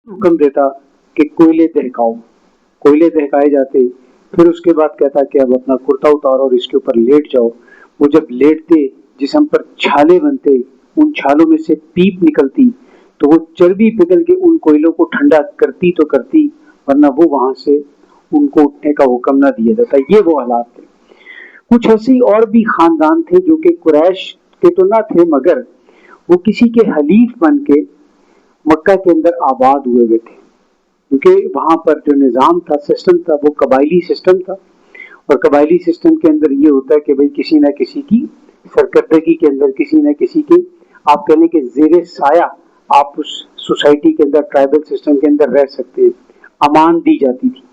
حکم دیتا کہ کوئلے دہکاؤ، کوئلے دہکائے جاتے، پھر اس کے بعد کہتا کہ اب اپنا کرتا اتارو اور اس کے اوپر لیٹ جاؤ۔ وہ جب لیٹتے جسم پر چھالے بنتے، ان چھالوں میں سے پیپ نکلتی تو وہ چربی پگھل کے ان کوئلوں کو ٹھنڈا کرتی تو کرتی، ورنہ وہ وہاں سے ان کو اٹھنے کا حکم نہ دیا جاتا۔ یہ وہ حالات تھے۔ کچھ ایسی اور بھی خاندان تھے جو کہ قریش کے تو نہ تھے، مگر وہ کسی کے حلیف بن کے مکہ کے اندر آباد ہوئے تھے، کیونکہ وہاں پر جو نظام تھا، سسٹم تھا، وہ قبائلی سسٹم تھا، اور قبائلی سسٹم کے اندر یہ ہوتا ہے کہ بھئی کسی نہ کسی کی سرکردگی کے اندر، کسی نہ کسی کے آپ کہنے کے زیر سایہ آپ اس سوسائٹی کے اندر، ٹرائبل سسٹم کے اندر رہ سکتے ہیں، امان دی جاتی تھی۔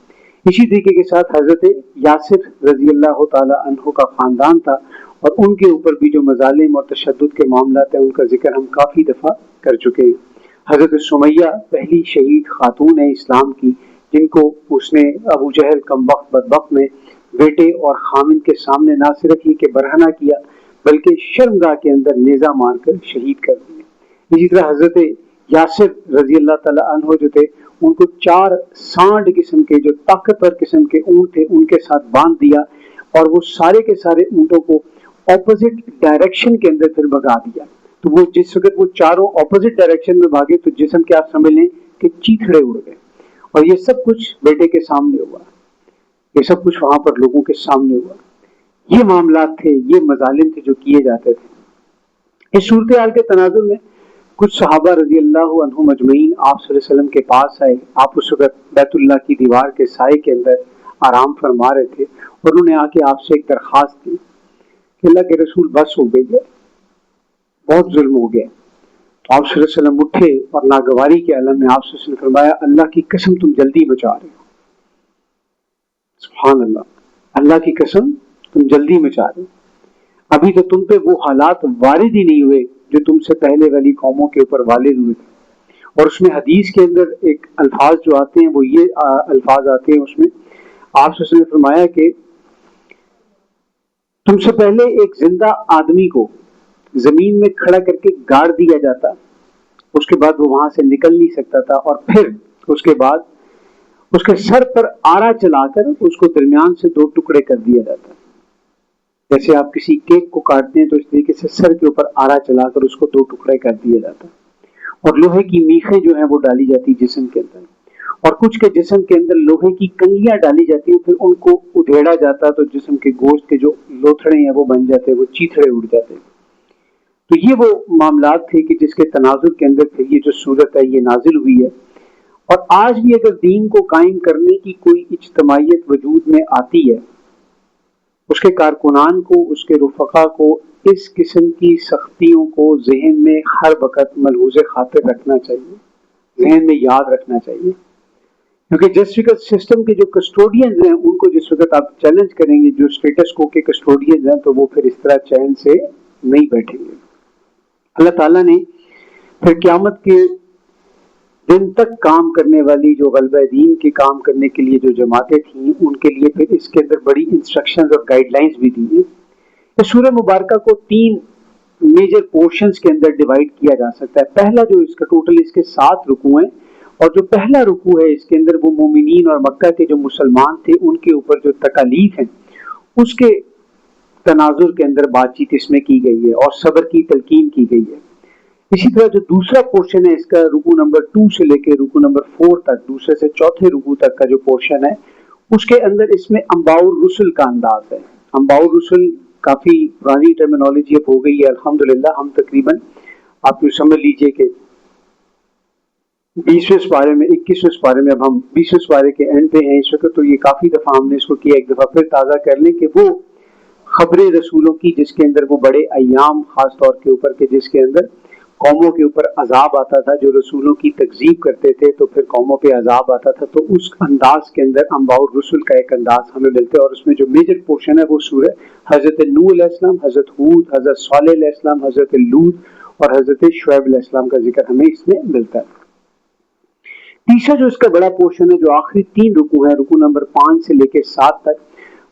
اسی طریقے کے ساتھ حضرت یاسر رضی اللہ تعالی عنہ کا خاندان تھا، اور ان کے اوپر بھی جو مظالم اور تشدد کے معاملات ہیں ان کا ذکر ہم کافی دفعہ کر چکے ہیں۔ حضرت سمیہ پہلی شہید خاتون ہے اسلام کی، جن کو اس نے ابو جہل کمبخت بدبخت میں بیٹے اور خامن کے سامنے نہ صرف یہ کہ برہنہ کیا، بلکہ شرمگاہ کے اندر نیزہ مار کر شہید کر دیا۔ اسی طرح حضرت یاسر رضی اللہ تعالی عنہ جو تھے، ان کو 4 سانڈ قسم کے جو طاقتور قسم کے اونٹ تھے ان کے ساتھ باندھ دیا، اور وہ سارے کے سارے اونٹوں کو اپوزٹ ڈائریکشن کے اندر پھر بھگا دیا۔ تو وہ جس وقت وہ چاروں اپوزٹ ڈائریکشن میں بھاگے تو جسم کے آپ سمجھ لیں کہ چیتھڑے اڑ گئے، اور یہ سب کچھ بیٹے کے سامنے ہوا، یہ سب کچھ وہاں پر لوگوں کے سامنے ہوا۔ یہ معاملات تھے، یہ مظالم تھے جو کیے جاتے تھے۔ اس صورتحال کے تناظر میں کچھ صحابہ رضی اللہ عنہم اجمعین آپ صلی اللہ علیہ وسلم کے پاس آئے۔ آپ اس وقت بیت اللہ کی دیوار کے سائے کے اندر آرام فرما رہے تھے، اور انہوں نے آ کے آپ سے ایک درخواست کی کہ اللہ کے رسول بس ہو گئی ہے، بہت ظلم ہو گیا۔ تو آپ صلی اللہ علیہ وسلم اٹھے اور ناگواری کے عالم میں آپ صلی اللہ علیہ وسلم نے فرمایا اللہ کی قسم تم جلدی بچا رہے ہو، سبحان اللہ، اللہ کی قسم تم جلدی بچا رہے ہو، ابھی تو تم پہ وہ حالات وارد ہی نہیں ہوئے جو تم سے پہلے والی قوموں کے اوپر والد ہوئے تھے۔ اور اس میں حدیث کے اندر ایک الفاظ جو آتے ہیں وہ یہ الفاظ آتے ہیں، اس میں آپ سے نے فرمایا کہ تم سے پہلے ایک زندہ آدمی کو زمین میں کھڑا کر کے گاڑ دیا جاتا، اس کے بعد وہ وہاں سے نکل نہیں سکتا تھا، اور پھر اس کے بعد اس کے سر پر آرا چلا کر اس کو درمیان سے 2 ٹکڑے کر دیا جاتا۔ جیسے آپ کسی کیک کو کاٹتے ہیں تو اس طریقے سے سر کے اوپر آرا چلا کر اس کو 2 ٹکڑے کر دیا جاتا، اور لوہے کی میخیں جو ہیں وہ ڈالی جاتی جسم کے اندر، اور کچھ کے جسم کے اندر لوہے کی کنگیاں ڈالی جاتی ہیں، پھر ان کو ادھیڑا جاتا تو جسم کے گوشت کے جو لوتھڑے ہیں وہ بن جاتے، وہ چیتھڑے اڑ جاتے۔ تو یہ وہ معاملات تھے کہ جس کے تناظر کے اندر پھر یہ جو صورت ہے یہ نازل ہوئی ہے۔ اور آج بھی اگر دین کو قائم کرنے کی کوئی اجتماعیت وجود میں آتی ہے، اس کے کارکنان کو، اس کے رفقا کو اس قسم کی سختیوں کو ذہن میں ہر وقت ملحوظ خاطر رکھنا چاہیے، ذہن میں یاد رکھنا چاہیے، کیونکہ جس وقت سسٹم کے جو کسٹوڈینز ہیں ان کو جس وقت آپ چیلنج کریں گے، جو اسٹیٹس کو کے کسٹوڈینز ہیں، تو وہ پھر اس طرح چین سے نہیں بیٹھیں گے۔ اللہ تعالیٰ نے پھر قیامت کے دن تک کام کرنے والی جو غلبہ دین کے کام کرنے کے لیے جو جماعتیں تھیں ان کے لیے پھر اس کے اندر بڑی انسٹرکشنز اور گائیڈ لائنز بھی دی ہیں۔ اس سورہ مبارکہ کو 3 میجر پورشنز کے اندر ڈیوائیڈ کیا جا سکتا ہے۔ پہلا جو اس کا ٹوٹل اس کے 7 رکوع ہیں، اور جو پہلا رکوع ہے اس کے اندر وہ مومنین اور مکہ کے جو مسلمان تھے ان کے اوپر جو تکالیف ہیں اس کے تناظر کے اندر بات چیت اس میں کی گئی ہے، اور صبر کی تلقین کی گئی ہے۔ اسی طرح جو دوسرا پورشن ہے اس کا رکوع نمبر 2 سے لے کے رکوع نمبر 4 تک، دوسرے سے چوتھے رکوع تک کا جو پورشن ہے اس کے اندر اس میں انباء الرسل کا انداز ہے۔ انباء الرسل کافی پرانی ٹرمینالوجی اب ہو گئی ہے الحمدللہ، ہم تقریباً آپ یہ سمجھ لیجئے کہ 20ویں سپارے میں 21ویں سپارے میں، اب ہم 20ویں سپارے کے اینڈ پہ ہیں اس وقت، تو یہ کافی دفعہ ہم نے اس کو کیا، ایک دفعہ پھر تازہ کر لیں کہ وہ خبریں رسولوں کی جس کے اندر وہ بڑے ایام خاص طور کے اوپر کہ جس کے اندر قوموں کے اوپر عذاب آتا تھا، جو رسولوں کی تکذیب کرتے تھے تو پھر قوموں پہ عذاب آتا تھا، تو اس انداز کے اندر انباء الرسل کا ایک انداز ہمیں ملتا ہے، اور اس میں جو میجر پورشن ہے وہ سورہ حضرت نوح علیہ السلام، حضرت ہود، حضرت صالح علیہ السلام، حضرت لوط اور حضرت شعیب علیہ السلام کا ذکر ہمیں اس میں ملتا ہے۔ تیسرا جو اس کا بڑا پورشن ہے جو آخری 3 رکوع ہیں، رکوع نمبر 5 سے لے کے 7 تک،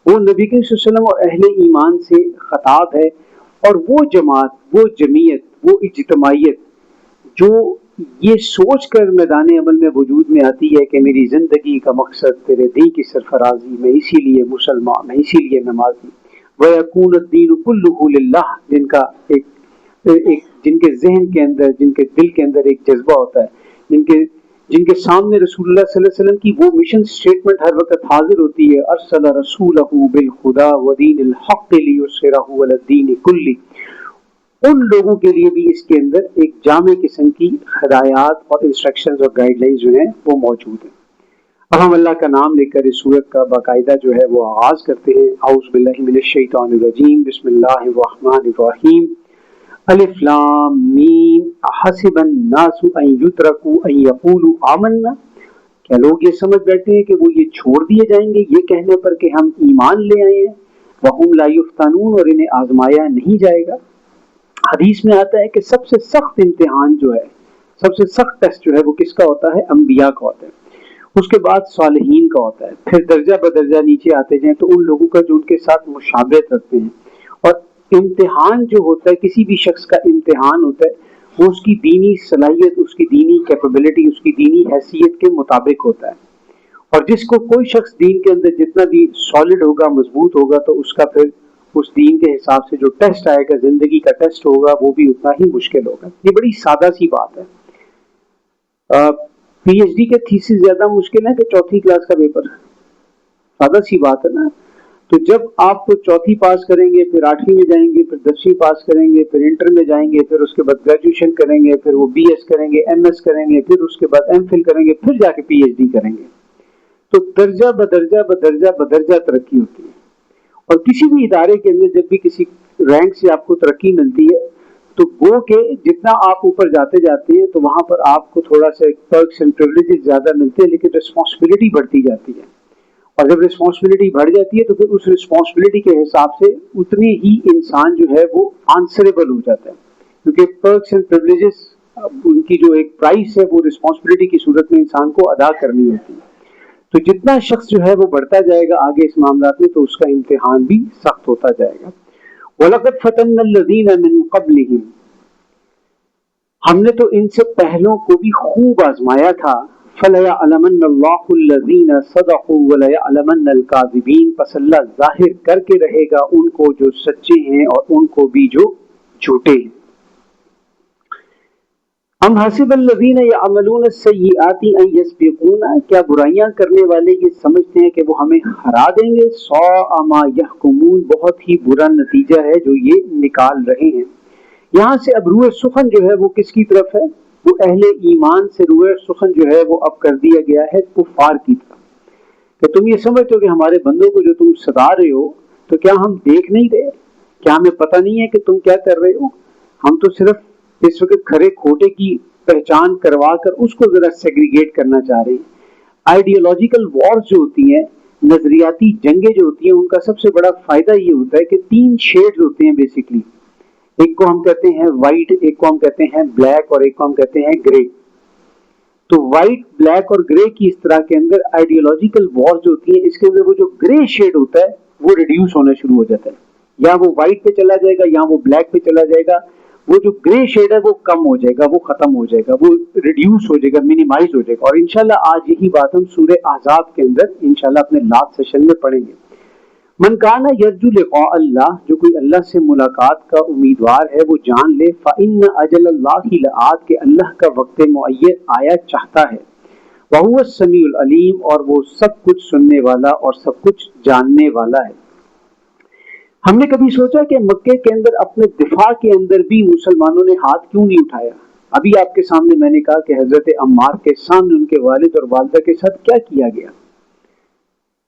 وہ نبی کریم صلی اللہ علیہ وسلم اور اہل ایمان سے خطاب ہے، اور وہ جماعت، وہ جمعیت، وہ اجتماعیت جو یہ سوچ کر میدان عمل میں وجود میں آتی ہے کہ میری زندگی کا مقصد تیرے دین کی سرفرازی، میں اسی لیے مسلمان، میں اسی لیے نمازی، وَيَكُونَ الدِّينُ كُلُّهُ لِلَّهِ، جن کے ذہن کے اندر، جن کے دل کے اندر ایک جذبہ ہوتا ہے، جن کے سامنے رسول اللہ صلی اللہ علیہ وسلم کی وہ مشن سٹیٹمنٹ ہر وقت حاضر ہوتی ہے، ارسل رسولہ بالہدی ودین الحق لیظہرہ علی الدین کلہ، ان لوگوں کے لیے بھی اس کے اندر ایک جامع قسم کی ہدایات اور انسٹرکشنز اور گائیڈ لائنز جو ہیں وہ موجود ہیں۔ اب ہم اللہ کا نام لے کر اس سورت کا باقاعدہ جو ہے وہ آغاز کرتے ہیں۔ اعوذ باللہ من الشیطان الرجیم، بسم اللہ الرحمن الرحیم، الف لام میم، حسب الناس ان یترکوا ان یقولوا آمنا، کیا لوگ یہ سمجھ بیٹھے ہیں کہ وہ یہ چھوڑ دیے جائیں گے یہ کہنے پر کہ ہم ایمان لے آئے ہیں، وہم لا یفتنون، اور انہیں آزمایا نہیں جائے گا۔ حدیث میں آتا ہے کہ سب سے سخت امتحان جو ہے، سب سے سخت ٹیسٹ جو ہے وہ کس کا ہوتا ہے؟ انبیاء کا ہوتا ہے، اس کے بعد صالحین کا ہوتا ہے، پھر درجہ بدرجہ نیچے آتے جائیں تو ان لوگوں کا جو ان کے ساتھ مشابہت رکھتے ہیں۔ اور امتحان جو ہوتا ہے، کسی بھی شخص کا امتحان ہوتا ہے، وہ اس کی دینی صلاحیت، اس کی دینی کیپیبلٹی، اس کی دینی حیثیت کے مطابق ہوتا ہے۔ اور جس کو کوئی شخص دین کے اندر جتنا بھی سالڈ ہوگا، مضبوط ہوگا، تو اس کا پھر اس دین کے حساب سے جو ٹیسٹ آئے گا، زندگی کا ٹیسٹ ہوگا، وہ بھی اتنا ہی مشکل ہوگا۔ یہ بڑی سادہ سی بات ہے۔ پی ایچ ڈی کے تھیسس زیادہ مشکل ہے کہ چوتھی کلاس کا پیپر؟ سادہ سی بات ہے نا۔ تو جب آپ چوتھی پاس کریں گے، پھر 8ویں میں جائیں گے، پھر 10ویں پاس کریں گے، پھر انٹر میں جائیں گے، پھر اس کے بعد گریجویشن کریں گے، پھر وہ بی ایس کریں گے، ایم ایس کریں گے، پھر اس کے بعد ایم فل کریں گے، پھر جا کے پی ایچ ڈی کریں گے، تو درجہ بدرجہ بدرجہ بدرجہ ترقی ہوتی ہے۔ اور کسی بھی ادارے کے اندر جب بھی کسی رینک سے آپ کو ترقی ملتی ہے تو گو کہ جتنا آپ اوپر جاتے جاتے ہیں تو وہاں پر آپ کو تھوڑا سا پرکس اینڈ پریویلیجز زیادہ ملتے ہیں، لیکن رسپانسبلٹی بڑھتی جاتی ہے۔ اور جب رسپانسبلٹی بڑھ جاتی ہے تو پھر اس رسپانسبلٹی کے حساب سے اتنی ہی انسان جو ہے وہ آنسریبل ہو جاتا ہے، کیونکہ پرکس اینڈ پریویلیجز ان کی جو ایک پرائس ہے وہ رسپانسبلٹی کی صورت میں انسان کو ادا کرنی ہوتی ہے۔ تو جتنا شخص جو ہے وہ بڑھتا جائے گا آگے اس معاملات میں، تو اس کا امتحان بھی سخت ہوتا جائے گا۔ وَلَقَدْ فَتَنَّا الَّذِينَ مِن قَبْلِهِمْ، ہم نے تو ان سے پہلوں کو بھی خوب آزمایا تھا۔ فَلَيَعْلَمَنَّ اللَّهُ الَّذِينَ صَدَقُوا وَلَيَعْلَمَنَّ الْكَاذِبِينَ، پس اللہ ظاہر کر کے رہے گا ان کو جو سچے ہیں اور ان کو بھی جو جھوٹے ہیں۔ ام حسب الذین یعملون السیئات ان یسبقونا، کیا برائیاں کرنے والے یہ سمجھتے ہیں کہ وہ ہمیں ہرا دیں گے؟ ساء ما یحکمون، بہت ہی برا نتیجہ ہے جو یہ نکال رہے ہیں۔ یہاں سے اب روح سخن جو ہے وہ کس کی طرف ہے؟ وہ اہل ایمان سے روح سخن جو ہے وہ اب کر دیا گیا ہے کفار کی طرف، کہ تم یہ سمجھتے ہو کہ ہمارے بندوں کو جو تم ستا رہے ہو تو کیا ہم دیکھ نہیں رہے؟ کیا ہمیں پتہ نہیں ہے کہ تم کیا کر رہے ہو؟ ہم تو صرف اس وقت کھرے کھوٹے کی پہچان کروا کر اس کو ذرا سیگریگیٹ کرنا چاہ رہے ہیں۔ آئیڈیالوجیکل وارز جو ہوتی ہیں، نظریاتی جنگیں جو ہوتی ہیں، ان کا سب سے بڑا فائدہ یہ ہوتا ہے کہ 3 شیڈز ہوتے ہیں بیسیکلی، ایک کو ہم کہتے ہیں وائٹ، ایک کو ہم کہتے ہیں بلیک، اور ایک کو ہم کہتے ہیں گرے۔ تو وائٹ، بلیک اور گرے کی اس طرح کے اندر آئیڈیالوجیکل وار جو ہوتی ہیں، اس کے اندر وہ جو گرے شیڈ ہوتا ہے وہ ریڈیوس ہونا شروع ہو جاتا ہے، یا وہ وائٹ پہ چلا جائے گا یا وہ بلیک پہ چلا جائے گا۔ وہ جو گرے شیڈ ہے وہ کم ہو جائے گا، وہ ختم ہو جائے گا، وہ ریڈیوس ہو جائے گا، منیمائز ہو جائے گا۔ اور انشاءاللہ آج یہی بات ہم سورہ احزاب کے اندر انشاءاللہ اپنے لاسٹ سیشن میں پڑھیں گے۔ من کان یرجو لقاء اللہ، جو کوئی اللہ سے ملاقات کا امیدوار ہے وہ جان لے، فإن اجل اللہ لآت، کہ اللہ کا وقت معین آیا چاہتا ہے، وہو السمیع العلیم، اور وہ سب کچھ سننے والا اور سب کچھ جاننے والا ہے۔ ہم نے کبھی سوچا کہ مکے کے اندر اپنے دفاع کے اندر بھی مسلمانوں نے ہاتھ کیوں نہیں اٹھایا؟ ابھی آپ کے سامنے میں نے کہا کہ حضرت عمار کے سامنے ان کے والد اور والدہ کے ساتھ کیا کیا گیا۔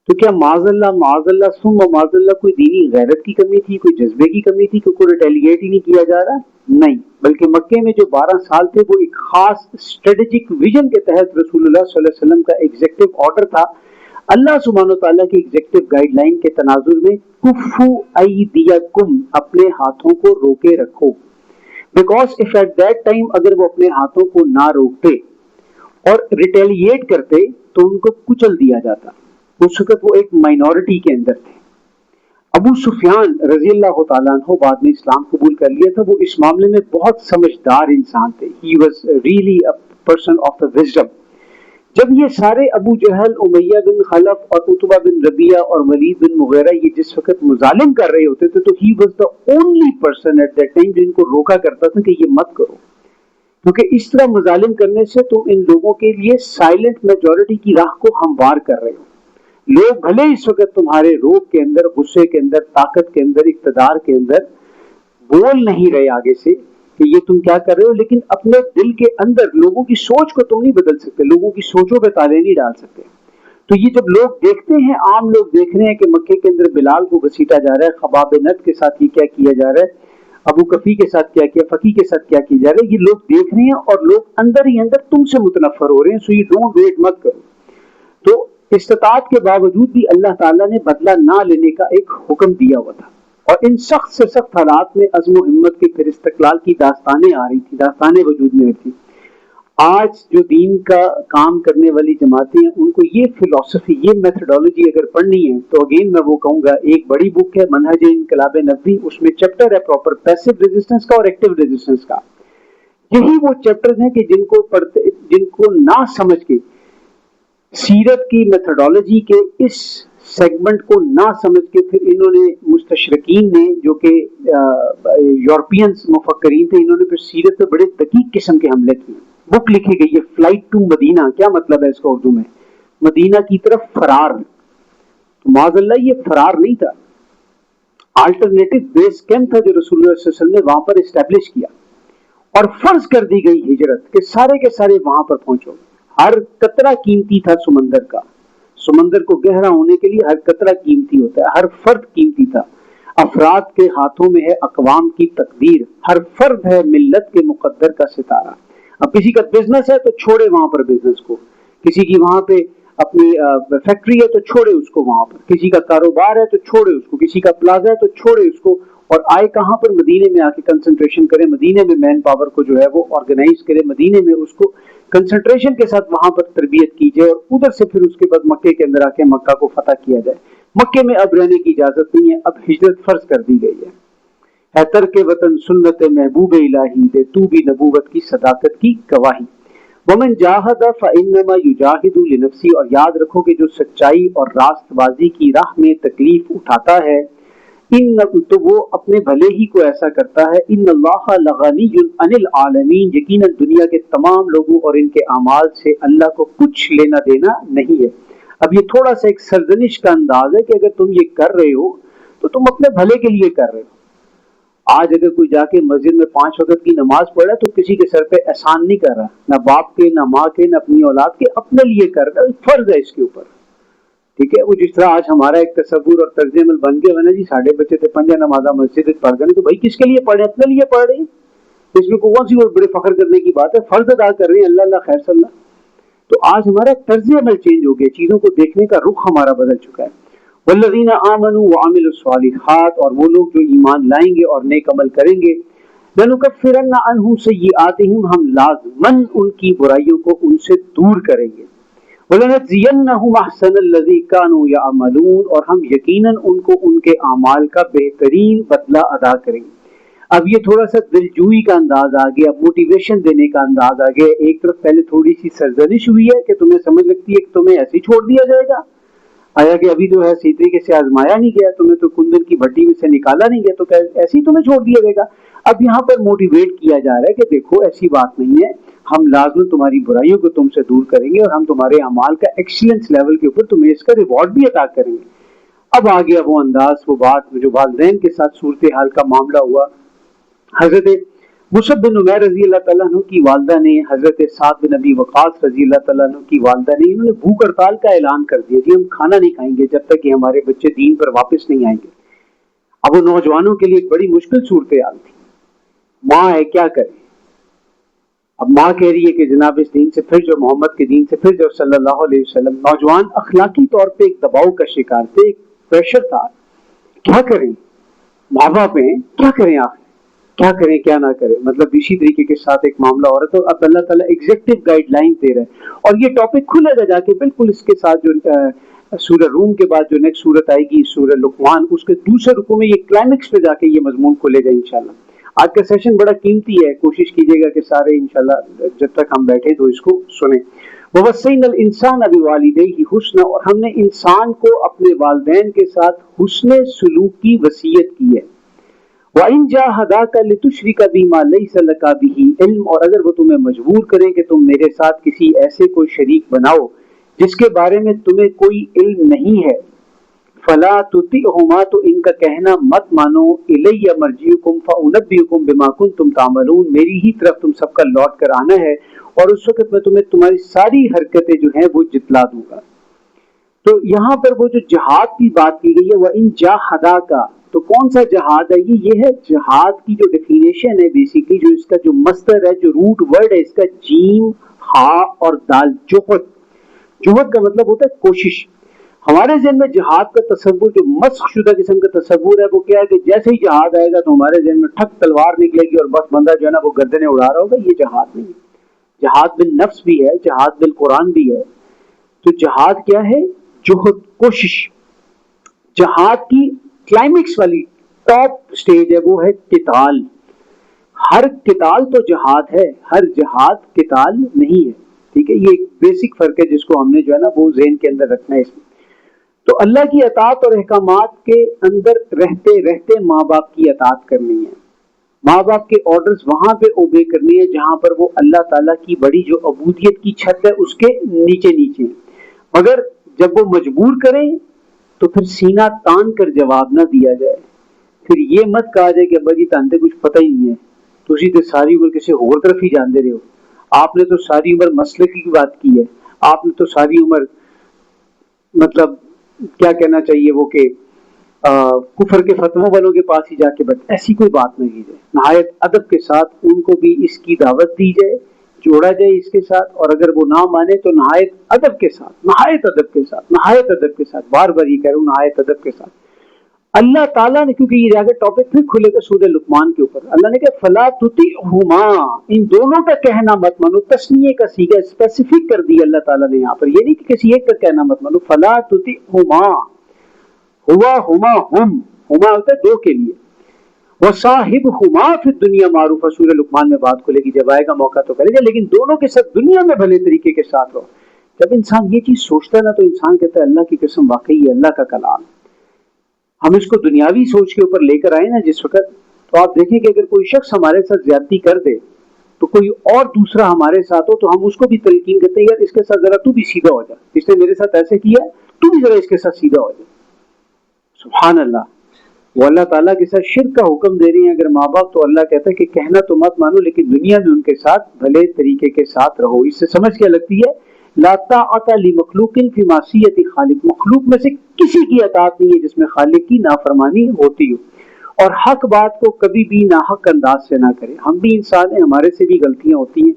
تو کیا معاذ اللہ ثم معاذ اللہ کوئی دینی غیرت کی کمی تھی، کوئی جذبے کی کمی تھی کہ کوئی ریٹیلیٹ ہی نہیں کیا جا رہا؟ نہیں، بلکہ مکے میں جو 12 سال تھے وہ ایک خاص اسٹریٹجک ویژن کے تحت رسول اللہ صلی اللہ علیہ وسلم کا ایگزیکٹو آرڈر تھا، اللہ سبحانہ وتعالیٰ کی ایگزیکٹو گائیڈ لائن کے تناظر میں، کفو ایدیکم، اپنے ہاتھوں کو روکے رکھو، because of at that time, اگر وہ اپنے ہاتھوں کو نہ روکتے اور ریٹیلیٹ کرتے تو ان کو کچل دیا جاتا۔ اس وقت وہ ایک مائنورٹی کے اندر تھے۔ ابو سفیان رضی اللہ تعالیٰ عنہ بعد میں اسلام قبول کر لیا تھا، وہ اس معاملے میں بہت سمجھدار انسان تھے۔ He was really a person of the wisdom. جب یہ سارے ابو جہل، امیہ بن خلف اور عتبہ بن ربیعہ اور ولید بن مغیرہ یہ جس وقت مظالم کر رہے ہوتے تھے تو he was the only person at that time جو ان کو روکا کرتا تھا کہ یہ مت کرو، کیونکہ اس طرح مظالم کرنے سے تم ان لوگوں کے لیے سائلنٹ میجورٹی کی راہ کو ہموار کر رہے ہو۔ لوگ بھلے اس وقت تمہارے روب کے اندر، غصے کے اندر، طاقت کے اندر، اقتدار کے اندر بول نہیں رہے آگے سے کہ یہ تم کیا کر رہے ہو، لیکن اپنے دل کے اندر لوگوں کی سوچ کو تم نہیں بدل سکتے، لوگوں کی سوچوں پہ تالے نہیں ڈال سکتے۔ تو یہ جب لوگ دیکھتے ہیں، عام لوگ دیکھ رہے ہیں کہ مکے کے اندر بلال کو گھسیٹا جا رہا ہے، خباب نت کے ساتھ یہ کیا کیا جا رہا ہے، ابو کفی کے ساتھ کیا کیا، فقی کے ساتھ کیا کیا جا رہا ہے، یہ لوگ دیکھ رہے ہیں اور لوگ اندر ہی اندر تم سے متنفر ہو رہے ہیں، سو یہ ڈونٹ ڈو اٹ، مت کرو۔ تو استطاعت کے باوجود بھی اللہ تعالیٰ نے بدلہ نہ لینے کا ایک حکم دیا ہوا تھا، اور ان سخت سے سخت حالات میں عزم و ہمت کے پھر استقلال کی داستانیں آ رہی تھی، داستانیں وجود میں رہتی۔ آج جو دین کا کام کرنے والی جماعتیں ہیں ان کو یہ فلسفی، یہ میتھڈالوجی اگر پڑھنی ہے تو اگین میں وہ کہوں گا ایک بڑی بک ہے منہج انقلاب نبوی، اس میں چیپٹر ہے پراپر پیسو ریزسٹنس کا اور ایکٹیو ریزسٹنس کا۔ یہی وہ چیپٹر ہیں کہ جن کو پڑھتے، جن کو نہ سمجھ کے سیرت کی میتھڈالوجی کے اس سیگمنٹ کو نہ سمجھ کے پھر انہوں نے مستشرقین نے جو کہ یورپینز مفکرین تھے، انہوں نے پھر سیرت پہ بڑے دقیق قسم کے حملے کیے۔ بک لکھی گئی ہے فلائٹ ٹو مدینہ، کیا مطلب ہے اس کا اردو میں؟ مدینہ کی طرف فرار۔ تو معاذ اللہ یہ فرار نہیں تھا، آلٹرنیٹو بیس کیمپ تھا جو رسول اللہ صلی اللہ علیہ وسلم نے وہاں پر اسٹیبلش کیا، اور فرض کر دی گئی ہجرت کہ سارے کے سارے وہاں پر پہنچو۔ ہر قطرہ قیمتی تھا سمندر کا، سمندر کو گہرا ہونے کے لیے ہر قطرہ قیمتی ہوتا ہے، ہر فرد قیمتی تھا۔ افراد کے ہاتھوں میں ہے اقوام کی تقدیر، ہر فرد ہے ملت کے مقدر کا ستارہ۔ اب کسی کا بزنس ہے تو چھوڑے وہاں پر بزنس کو، کسی کی وہاں پہ اپنی فیکٹری ہے تو چھوڑے اس کو وہاں پر، کسی کا کاروبار ہے تو چھوڑے اس کو، کسی کا پلازا ہے تو چھوڑے اس کو، اور آئے کہاں پر؟ مدینے میں آ کے کنسنٹریشن کرے، مدینے میں مین پاور کو جو ہے وہ آرگنائز کرے، مدینے میں اس کو کنسنٹریشن کے ساتھ وہاں پر تربیت کی جائے، اور ادھر سے پھر اس کے بعد مکے کے اندر آ کے مکہ کو فتح کیا جائے۔ مکے میں اب رہنے کی اجازت نہیں ہے، اب ہجرت فرض کر دی گئی ہے ترک وطن سنت محبوب الہی، دے تو بھی نبوت کی صداقت کی گواہی۔ ومن جاہد فانما یجاہد لنفسی، اور یاد رکھو کہ جو سچائی اور راست بازی کی راہ میں تکلیف اٹھاتا ہے، ان تو وہ اپنے بھلے ہی کو ایسا کرتا ہے۔ ان اللہ لغنی عن العالمین، یقیناً دنیا کے تمام لوگوں اور ان کے اعمال سے اللہ کو کچھ لینا دینا نہیں ہے۔ اب یہ تھوڑا سا ایک سرزنش کا انداز ہے کہ اگر تم یہ کر رہے ہو تو تم اپنے بھلے کے لیے کر رہے ہو۔ آج اگر کوئی جا کے مسجد میں 5 وقت کی نماز پڑھ رہا ہے تو کسی کے سر پہ احسان نہیں کر رہا، نہ باپ کے، نہ ماں کے، نہ اپنی اولاد کے، اپنے لیے کر رہا ہے، فرض ہے اس کے اوپر، ٹھیک ہے۔ وہ جس طرح آج ہمارا ایک تصور اور طرز عمل بن گیا ہے نا جی، ساڑھے بچے تھے 5 نمازہ مسجد پڑھ گئے، تو بھائی کس کے لیے پڑھ رہے ہیں؟ اپنے لیے پڑھ رہے ہیں، اس میں کون سی اور بڑے فخر کرنے کی بات ہے؟ فرض ادا کر رہے ہیں، اللہ اللہ خیر صلی اللہ۔ تو آج ہمارا طرز عمل چینج ہو گیا، چیزوں کو دیکھنے کا رخ ہمارا بدل چکا ہے۔ والذین آمنوا وعملوا الصالحات، اور وہ لوگ جو ایمان لائیں گے اور نیک عمل کریں گے، لنکفرن عنہم سیئاتہم، ہم لازماً ان کی برائیوں کو ان سے دور کریں گے، وَلَنَجْزِيَنَّهُمْ أَحْسَنَ الَّذِي كَانُوا يَعْمَلُونَ، اور ہم یقیناً ان کو ان کے اعمال کا بہترین بدلہ ادا کریں گے۔ اب یہ تھوڑا سا دلجوئی کا انداز آ گیا، موٹیویشن دینے کا انداز آ گیا۔ ایک طرف پہلے تھوڑی سی سرزنش ہوئی ہے کہ تمہیں سمجھ لگتی ہے کہ تمہیں ایسے ہی چھوڑ دیا جائے گا، آیا کہ ابھی جو ہے اسی طریقے سے آزمایا نہیں گیا، تمہیں تو کندن کی بھٹی میں سے نکالا نہیں گیا، تو ایسے ہی تمہیں چھوڑ دیا جائے گا۔ اب یہاں پر موٹیویٹ کیا جا رہا ہے کہ دیکھو ایسی بات نہیں ہے، ہم لازم تمہاری برائیوں کو تم سے دور کریں گے، اور ہم تمہارے اعمال کا ایکسیلنس لیول کے اوپر تمہیں اس کا ریوارڈ بھی عطا کریں گے۔ اب آ گیا وہ انداز، وہ بات جو والدین کے ساتھ صورتحال کا معاملہ ہوا۔ حضرت مصعب بن عمیر رضی اللہ تعالیٰ عنہ کی والدہ نے، حضرت سعد بن ابی وقاص رضی اللہ تعالیٰ عنہ کی والدہ نے، انہوں نے بھوک ہڑتال کا اعلان کر دیا، جی ہم کھانا نہیں کھائیں گے جب تک کہ ہمارے بچے دین پر واپس نہیں آئیں گے۔ اب وہ نوجوانوں کے لیے ایک بڑی مشکل صورتحال تھی، ماں ہے کیا کرے؟ اب ماں کہہ رہی ہے کہ جناب اس دین سے پھر جو، محمد کے دین سے پھر جو صلی اللہ علیہ وسلم۔ نوجوان اخلاقی طور پہ ایک دباؤ کا شکار تھے، ایک پریشر تھا، کیا کریں؟ ماں باپ ہیں، کیا کریں آخر، کیا کریں کیا نہ کریں؟ مطلب اسی طریقے کے ساتھ ایک معاملہ ہو رہا ہے۔ تو اب اللہ تعالیٰ ایگزیکٹو گائیڈ لائن دے رہے ہیں، اور یہ ٹاپک کھلے گا جا کے بالکل اس کے ساتھ جو سورہ روم کے بعد جو نیکسٹ سورت آئے گی، سورہ لقمان، اس کے دوسرے رکوع میں یہ کلائمیکس پہ جا کے یہ مضمون کھلے گا انشاءاللہ۔ آج کا سیشن بڑا قیمتی ہے، کوشش کیجیے گا کہ سارے انشاءاللہ جب تک ہم بیٹھے تو اس کو سنیں۔ وَوَصَّيْنَا الْإِنسَانَ بِوَالِدَيْهِ حُسْنًا، اور ہم نے انسان کو اپنے والدین کے ساتھ حسن سلوک کی وصیت کی ہے۔ وَإِن جَاهَدَاكَ لِتُشْرِكَ بِي مَا لَيْسَ لَكَ بِهِ عِلْمٌ، اور اگر وہ تمہیں مجبور کریں کہ تم میرے ساتھ کسی ایسے کوئی شریک بناؤ جس کے بارے میں تمہیں کوئی علم نہیں ہے، فَلَا تُطِعْهُمَا، تو ان کا کہنا مت مانو، إِلَيَّ مَرْجِعُكُمْ فَأُنَبِّئُكُم بِمَا كُنتُمْ تَعْمَلُونَ، میری ہی طرف تم سب کا لوٹ کر آنا ہے اور اس وقت میں تمہیں تمہاری ساری حرکتیں جو ہیں وہ جتلا دوں گا۔ تو یہاں پر وہ جو جہاد کی بات کی گئی ہے، وَإِن جَاهَدَاكَ، تو کون سا جہاد ہے یہ ہے جہاد کی جو ڈیفینیشن ہے، بیسیکلی جو اس کا جو مصدر ہے، جو روٹ ورڈ ہے اس کا جیم ہا اور دال، جوہد۔ جوہد کا مطلب ہوتا ہے کوشش۔ ہمارے ذہن میں جہاد کا تصور، جو مسخ شدہ قسم کا تصور ہے، وہ کیا ہے کہ جیسے ہی جہاد آئے گا تو ہمارے ذہن میں ٹھک تلوار نکلے گی اور بس بندہ جو ہے نا وہ گردنیں اڑا رہا ہوگا۔ یہ جہاد نہیں ہے، جہاد بالنفس بھی ہے، جہاد بالقرآن بھی ہے۔ تو جہاد کیا ہے؟ جوہد، کوشش۔ جہاد کی کلائمیکس والی ٹاپ سٹیج ہے وہ ہے قتال۔ ہر قتال تو جہاد ہے، ہر جہاد قتال نہیں ہے، ٹھیک ہے؟ یہ ایک بیسک فرق ہے جس کو ہم نے جو ہے نا وہ ذہن کے اندر رکھنا ہے اس میں۔ تو اللہ کی اطاعت اور احکامات کے اندر رہتے رہتے ماں باپ کی اطاعت کرنی ہے، ماں باپ کے آرڈرز وہاں پہ اوبے کرنی ہے جہاں پر وہ اللہ تعالیٰ کی بڑی جو عبودیت کی چھت ہے اس کے نیچے نیچے، مگر جب وہ مجبور کریں تو پھر سینہ تان کر جواب نہ دیا جائے۔ پھر یہ مت کہا جائے کہ ابا جی تانتے کچھ پتہ ہی نہیں ہے، تسی تو ساری عمر کسی اور طرف ہی جاندے رہے ہو، آپ نے تو ساری عمر مسلک کی بات کی ہے، آپ نے تو ساری عمر مطلب کیا کہنا چاہیے وہ کہ کفر کے فتووں والوں کے پاس ہی جا کے بیٹھ، ایسی کوئی بات نہیں کی جائے۔ نہایت ادب کے ساتھ ان کو بھی اس کی دعوت دی جائے، جوڑا جائے اس کے ساتھ، اور اگر وہ نہ مانے تو نہایت ادب کے ساتھ، نہایت ادب کے ساتھ، نہایت ادب کے ساتھ، بار بار یہ کہہ رہا ہوں، نہایت ادب کے ساتھ۔ اللہ تعالیٰ نے، کیونکہ یہ جا کے ٹاپک پھر کھلے گا سورہ لقمان کے اوپر، اللہ نے کہا فَلَا تُطِعْهُمَا، ان دونوں کا کہنا مت مانو، تسنیے کا صیغہ اسپیسیفک کر دی اللہ تعالیٰ نے یہاں پر، یہ نہیں کہ کسی ایک کا کہنا مت مانو، فَلَا تُطِعْهُمَا، ہوا ہما ہم، ہما ہوتا ہے دو کے لیے، وَصَاحِبْهُمَا فِي الدُّنْيَا مَعْرُوفًا، سورہ لقمان میں بات کھلے گی، جب آئے گا موقع تو کرے گا، لیکن دونوں کے ساتھ دنیا میں بھلے طریقے کے ساتھ رہو۔ جب انسان یہ چیز سوچتا ہے نا تو انسان کہتا ہے اللہ کی قسم واقعی یہ اللہ کا کلام، ہم اس کو دنیاوی سوچ کے اوپر لے کر آئے نا جس وقت، تو آپ دیکھیں کہ اگر کوئی شخص ہمارے ساتھ زیادتی کر دے تو کوئی اور دوسرا ہمارے ساتھ ہو تو ہم اس کو بھی تلقین کرتے ہیں، یار اس کے ساتھ ذرا تو بھی سیدھا ہو جا، اس نے میرے ساتھ ایسے کیا تو بھی ذرا اس کے ساتھ سیدھا ہو جا۔ سبحان اللہ، وہ اللہ تعالیٰ کے ساتھ شرک کا حکم دے رہے ہیں اگر ماں باپ، تو اللہ کہتا ہے کہ کہنا تو مت مانو لیکن دنیا میں ان کے ساتھ بھلے طریقے کے ساتھ رہو۔ اس سے سمجھ کیا لگتی ہے؟ لا طاعۃ لمخلوق فی معصیۃ خالق، مخلوق میں سے کسی کی اطاعت نہیں ہے جس میں خالق کی نافرمانی ہوتی ہو، اور حق بات کو کبھی بھی ناحق انداز سے نہ کرے۔ ہم بھی انسان ہیں، ہمارے سے بھی غلطیاں ہوتی ہیں،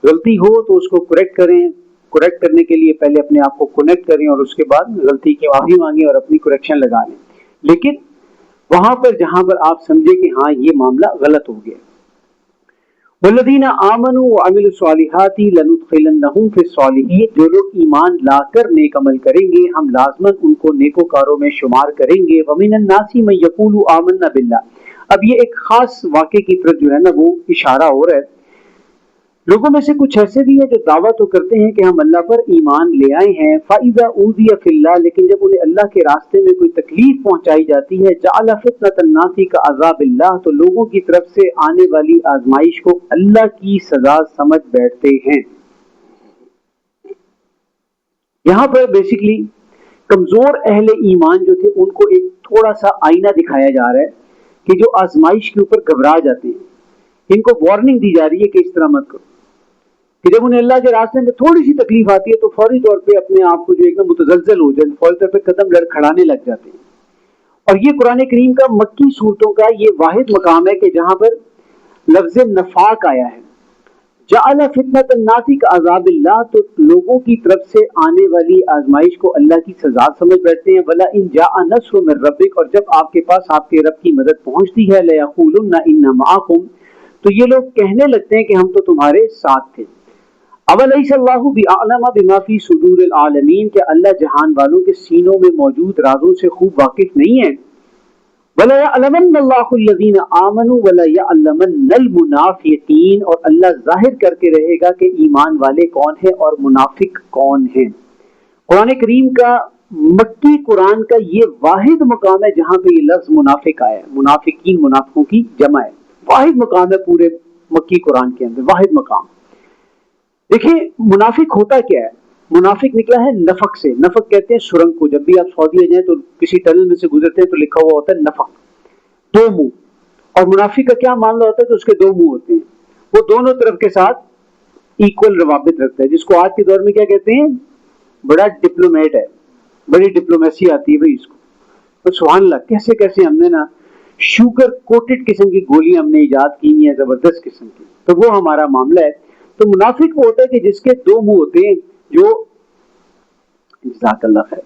غلطی ہو تو اس کو کریکٹ کریں، کریکٹ کرنے کے لیے پہلے اپنے آپ کو کنیکٹ کریں اور اس کے بعد غلطی کی معافی مانگیں اور اپنی کریکشن لگا لیں، لیکن وہاں پر جہاں پر آپ سمجھے کہ ہاں یہ معاملہ غلط ہو گیا۔ والذین آمنوا وعملوا الصالحات لندخلنہم فی الصالحین، جو لوگ ایمان لا کر نیک عمل کریں گے ہم لازماً ان کو نیکوکاروں میں شمار کریں گے۔ ومن الناس من یقول آمنا باللہ، اب یہ ایک خاص واقعے کی طرف جو ہے نا وہ اشارہ ہو رہا ہے۔ لوگوں میں سے کچھ ایسے بھی ہیں جو دعویٰ تو کرتے ہیں کہ ہم اللہ پر ایمان لے آئے ہیں، فَإِذَا أُوذِيَ فِي اللَّهِ، لیکن جب انہیں اللہ کے راستے میں کوئی تکلیف پہنچائی جاتی ہے، جَعَلَ فِتْنَةَ النَّاسِ كَعَذَابِ اللَّهِ، تو لوگوں کی طرف سے آنے والی آزمائش کو اللہ کی سزا سمجھ بیٹھتے ہیں۔ یہاں پر بیسیکلی کمزور اہل ایمان جو تھے ان کو ایک تھوڑا سا آئینہ دکھایا جا رہا ہے کہ جو آزمائش کے اوپر گھبرا جاتے ہیں، ان کو وارننگ دی جا رہی ہے کہ اس طرح مت کرو، کہ جب انہیں اللہ کے راستے میں تھوڑی سی تکلیف آتی ہے تو فوری طور پہ اپنے آپ کو جو ایک دم متزلزل ہو جائے، فوری طور پہ قدم لڑکھڑانے لگ جاتے ہیں۔ اور یہ قرآن کریم کا مکی صورتوں کا یہ واحد مقام ہے کہ جہاں پر لفظ نفاق آیا ہے، جعل فتنۃ الناس کعذاب اللہ، تو لوگوں کی طرف سے آنے والی آزمائش کو اللہ کی سزا سمجھ بیٹھتے ہیں۔ ولا ان جاء نصر من ربک، اور جب آپ کے پاس آپ کے رب کی مدد پہنچتی ہے، لیقولن انا معکم، تو یہ لوگ کہنے لگتے ہیں کہ ہم تو تمہارے ساتھ تھے۔ اولیس اللہ باعلم بما فی صدور العالمین، کہ اللہ جہان والوں کے سینوں میں موجود رازوں سے خوب واقف نہیں ہے۔ وَلَيَعْلَمَنَّ اللَّهُ الَّذِينَ آمَنُوا وَلَيَعْلَمَنَّ الْمُنَافِقِينَ، اور اللہ ظاہر کر کے رہے گا کہ ایمان والے کون ہیں اور منافق کون ہیں۔ قرآن کریم کا مکی قرآن کا یہ واحد مقام ہے جہاں پہ یہ لفظ منافق آیا ہے، منافقین منافقوں کی جمع ہے، واحد مقام ہے پورے مکی قرآن کے اندر، واحد مقام۔ دیکھیں منافق ہوتا کیا ہے؟ منافق نکلا ہے نفق سے، نفق کہتے ہیں سرنگ کو، جب بھی آپ سعودیہ جائیں تو کسی ٹنل میں سے گزرتے ہیں تو لکھا ہوا ہوتا ہے نفق، دو منہ، اور منافق کا کیا معاملہ ہوتا ہے کہ اس کے دو منہ ہوتے ہیں، وہ دونوں طرف کے ساتھ ایکول روابط رکھتا ہے، جس کو آج کے دور میں کیا کہتے ہیں؟ بڑا ڈپلومیٹ ہے، بڑی ڈپلومیسی آتی ہے بھائی اس کو۔ تو سبحان اللہ، کیسے کیسے ہم نے نا شوگر کوٹڈ قسم کی گولیاں ہم نے ایجاد کی ہیں، زبردست قسم کی، تو وہ ہمارا معاملہ ہے۔ تو منافق وہ ہوتا ہے کہ جس کے دو منہ ہوتے ہیں، جو جزاک اللہ خیر،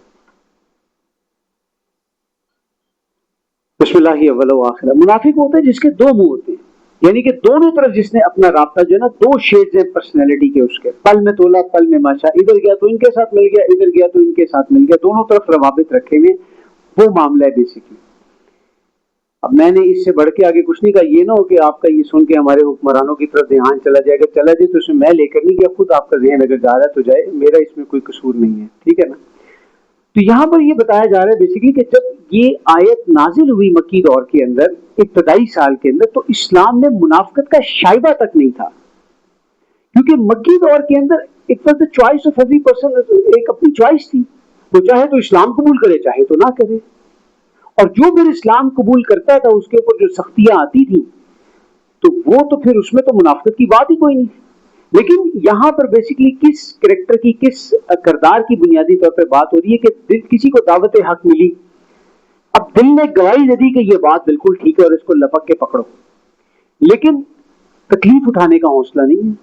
بسم اللہ اول و آخر، منافق ہوتا ہے جس کے دو منہ ہوتے ہیں، یعنی کہ دونوں طرف جس نے اپنا رابطہ جو ہے نا، دو شیڈز ہیں پرسنالٹی کے، اس کے پل میں تولا پل میں ماشا، ادھر گیا تو ان کے ساتھ مل گیا، ادھر گیا تو ان کے ساتھ مل گیا، دونوں طرف روابط رکھے ہوئے، وہ معاملہ ہے بیسکلی۔ اب میں نے اس سے بڑھ کے آگے کچھ نہیں کہا، یہ نہ ہو کہ آپ کا یہ سن کے ہمارے حکمرانوں کی طرف دھیان چلا جائے گا، چلا جائے تو اس میں میں لے کر نہیں گیا، خود آپ کا ذہن اگر جا رہا ہے تو جائے، میرا اس میں کوئی قصور نہیں ہے، ٹھیک ہے نا۔ تو یہاں پر یہ بتایا جا رہا ہے بیسیکلی کہ جب یہ آیت نازل ہوئی مکی دور کے اندر، ابتدائی سال کے اندر، تو اسلام میں منافقت کا شائبہ تک نہیں تھا، کیونکہ مکی دور کے اندر it was the choice of every person, ایک اپنی چوائس تھی، وہ چاہے تو اسلام قبول کرے، چاہے تو نہ کرے، اور جو پھر اسلام قبول کرتا تھا اس کے اوپر جو سختیاں آتی تھیں تو وہ تو پھر اس میں تو منافقت کی بات ہی کوئی نہیں۔ لیکن یہاں پر بیسیکلی کس کریکٹر کی، کس کردار کی بنیادی طور پہ بات ہو رہی ہے کہ دل کسی کو دعوت حق ملی، اب دل نے گواہی دے دی کہ یہ بات بالکل ٹھیک ہے اور اس کو لپک کے پکڑو، لیکن تکلیف اٹھانے کا حوصلہ نہیں ہے،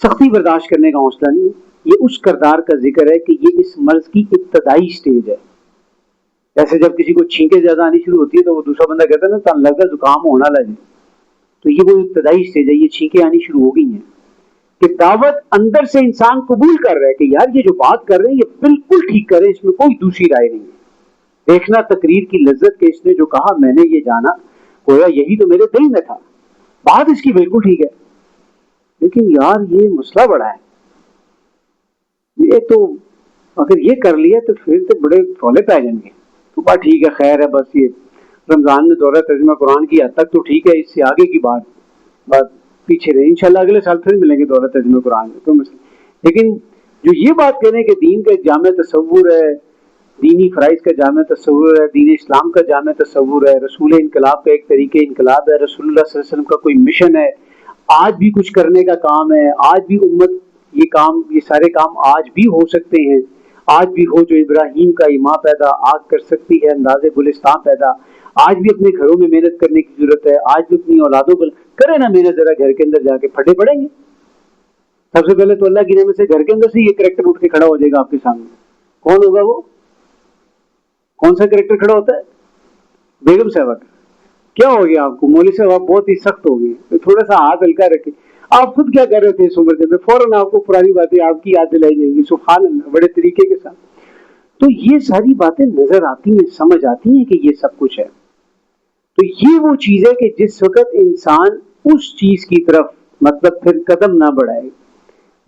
سختی برداشت کرنے کا حوصلہ نہیں ہے۔ یہ اس کردار کا ذکر ہے کہ یہ اس مرض کی ابتدائی سٹیج ہے۔ جیسے جب کسی کو چھینکیں زیادہ آنی شروع ہوتی ہے تو وہ دوسرا بندہ کہتا ہے نا تن لگتا زکام ہونا لگے، تو یہ وہ ابتدائی سٹیج ہے، یہ چھینکیں آنی شروع ہو گئی ہیں کہ دعوت اندر سے انسان قبول کر رہا ہے کہ یار یہ جو بات کر رہے ہیں یہ بالکل ٹھیک کر رہے ہیں، اس میں کوئی دوسری رائے نہیں ہے۔ دیکھنا تقریر کی لذت کہ اس نے جو کہا میں نے یہ جانا، گویا یہی تو میرے دل میں تھا، بات اس کی بالکل ٹھیک ہے، لیکن یار یہ مسئلہ بڑا ہے، یہ تو اگر یہ کر لیا تو پھر تو بڑے فولے پہ جائیں گے۔ تو بات ٹھیک ہے، خیر ہے، بس یہ رمضان میں دورہ ترجمہ قرآن کی حد تک تو ٹھیک ہے، اس سے آگے کی بات پیچھے رہے، انشاءاللہ اگلے سال پھر ملیں گے دورہ ترجمہ قرآن میں، تو لیکن جو یہ بات کہنے کہ دین کا ایک جامع تصور ہے، دینی فرائض کا جامع تصور ہے، دین اسلام کا جامع تصور ہے، رسول انقلاب کا ایک طریقہ انقلاب ہے، رسول اللہ صلی اللہ علیہ وسلم کا کوئی مشن ہے، آج بھی کچھ کرنے کا کام ہے، آج بھی امت یہ سارے کام آج بھی ہو سکتے ہیں، آج بھی ہو جو ابراہیم کا ایما پیدا آگ کر سکتی ہے انداز گلستان پیدا، آج بھی اپنے گھروں میں محنت کرنے کی ضرورت ہے، آج بھی اپنی اولادوں کو کرے نا محنت، ذرا گھر کے اندر جا کے پھٹے پڑیں گے۔ سب سے پہلے تو اللہ کی نعمت سے گھر کے اندر سے یہ کریکٹر اٹھ کے کھڑا ہو جائے گا آپ کے سامنے، کون ہوگا وہ؟ کون سا کریکٹر کھڑا ہوتا ہے؟ بیگم صاحبہ کا۔ کیا ہو گیا آپ کو؟ مولوی صاحب آپ بہت ہی سخت ہو گئے، تھوڑا سا ہاتھ ہلکا رکھے، آپ خود کیا کر رہے تھے اس عمر کے اندر؟ فوراً آپ کو پرانی باتیں آپ کی یاد دلائی جائیں گی، سبحان اللہ، بڑے طریقے کے ساتھ۔ تو یہ ساری باتیں نظر آتی ہیں، سمجھ آتی ہیں کہ یہ سب کچھ ہے۔ تو یہ وہ چیز ہے کہ جس وقت انسان اس چیز کی طرف مطلب پھر قدم نہ بڑھائے،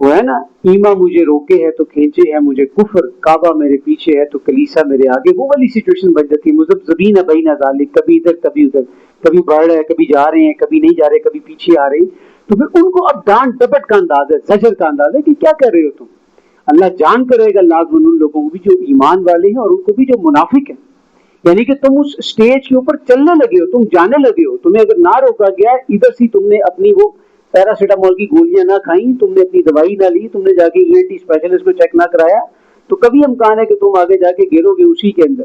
وہ ہے نا ایما مجھے روکے ہے تو کھینچے ہے مجھے کفر، کعبہ میرے پیچھے ہے تو کلیسا میرے آگے، وہ والی سچویشن بن جاتی ہے، مذبذبین بین ذالک، کبھی ادھر کبھی ادھر، کبھی بڑھ رہے ہیں کبھی جا رہے ہیں، کبھی نہیں جا رہے کبھی پیچھے آ رہے ہیں۔ تو پھر ان کو اب ڈانٹ ڈپٹ کا انداز ہے، زجر کا انداز ہے کہ کیا کر رہے ہو تم۔ اللہ جان کرے گا لازمن ان لوگوں کو بھی جو ایمان والے ہیں اور ان کو بھی جو منافق ہیں، یعنی کہ تم اس سٹیج کے اوپر چلنے لگے ہو، تم جانے لگے ہو، تمہیں اگر نہ روکا گیا ادھر سے تم نے اپنی وہ پیراسیٹامول کی گولیاں نہ کھائیں، تم نے اپنی دوائی نہ لی، تم نے جا کے ENT اسپیشلسٹ کو چیک نہ کرایا، تو کبھی امکان ہے کہ تم آگے جا کے گرو گے اسی کے اندر،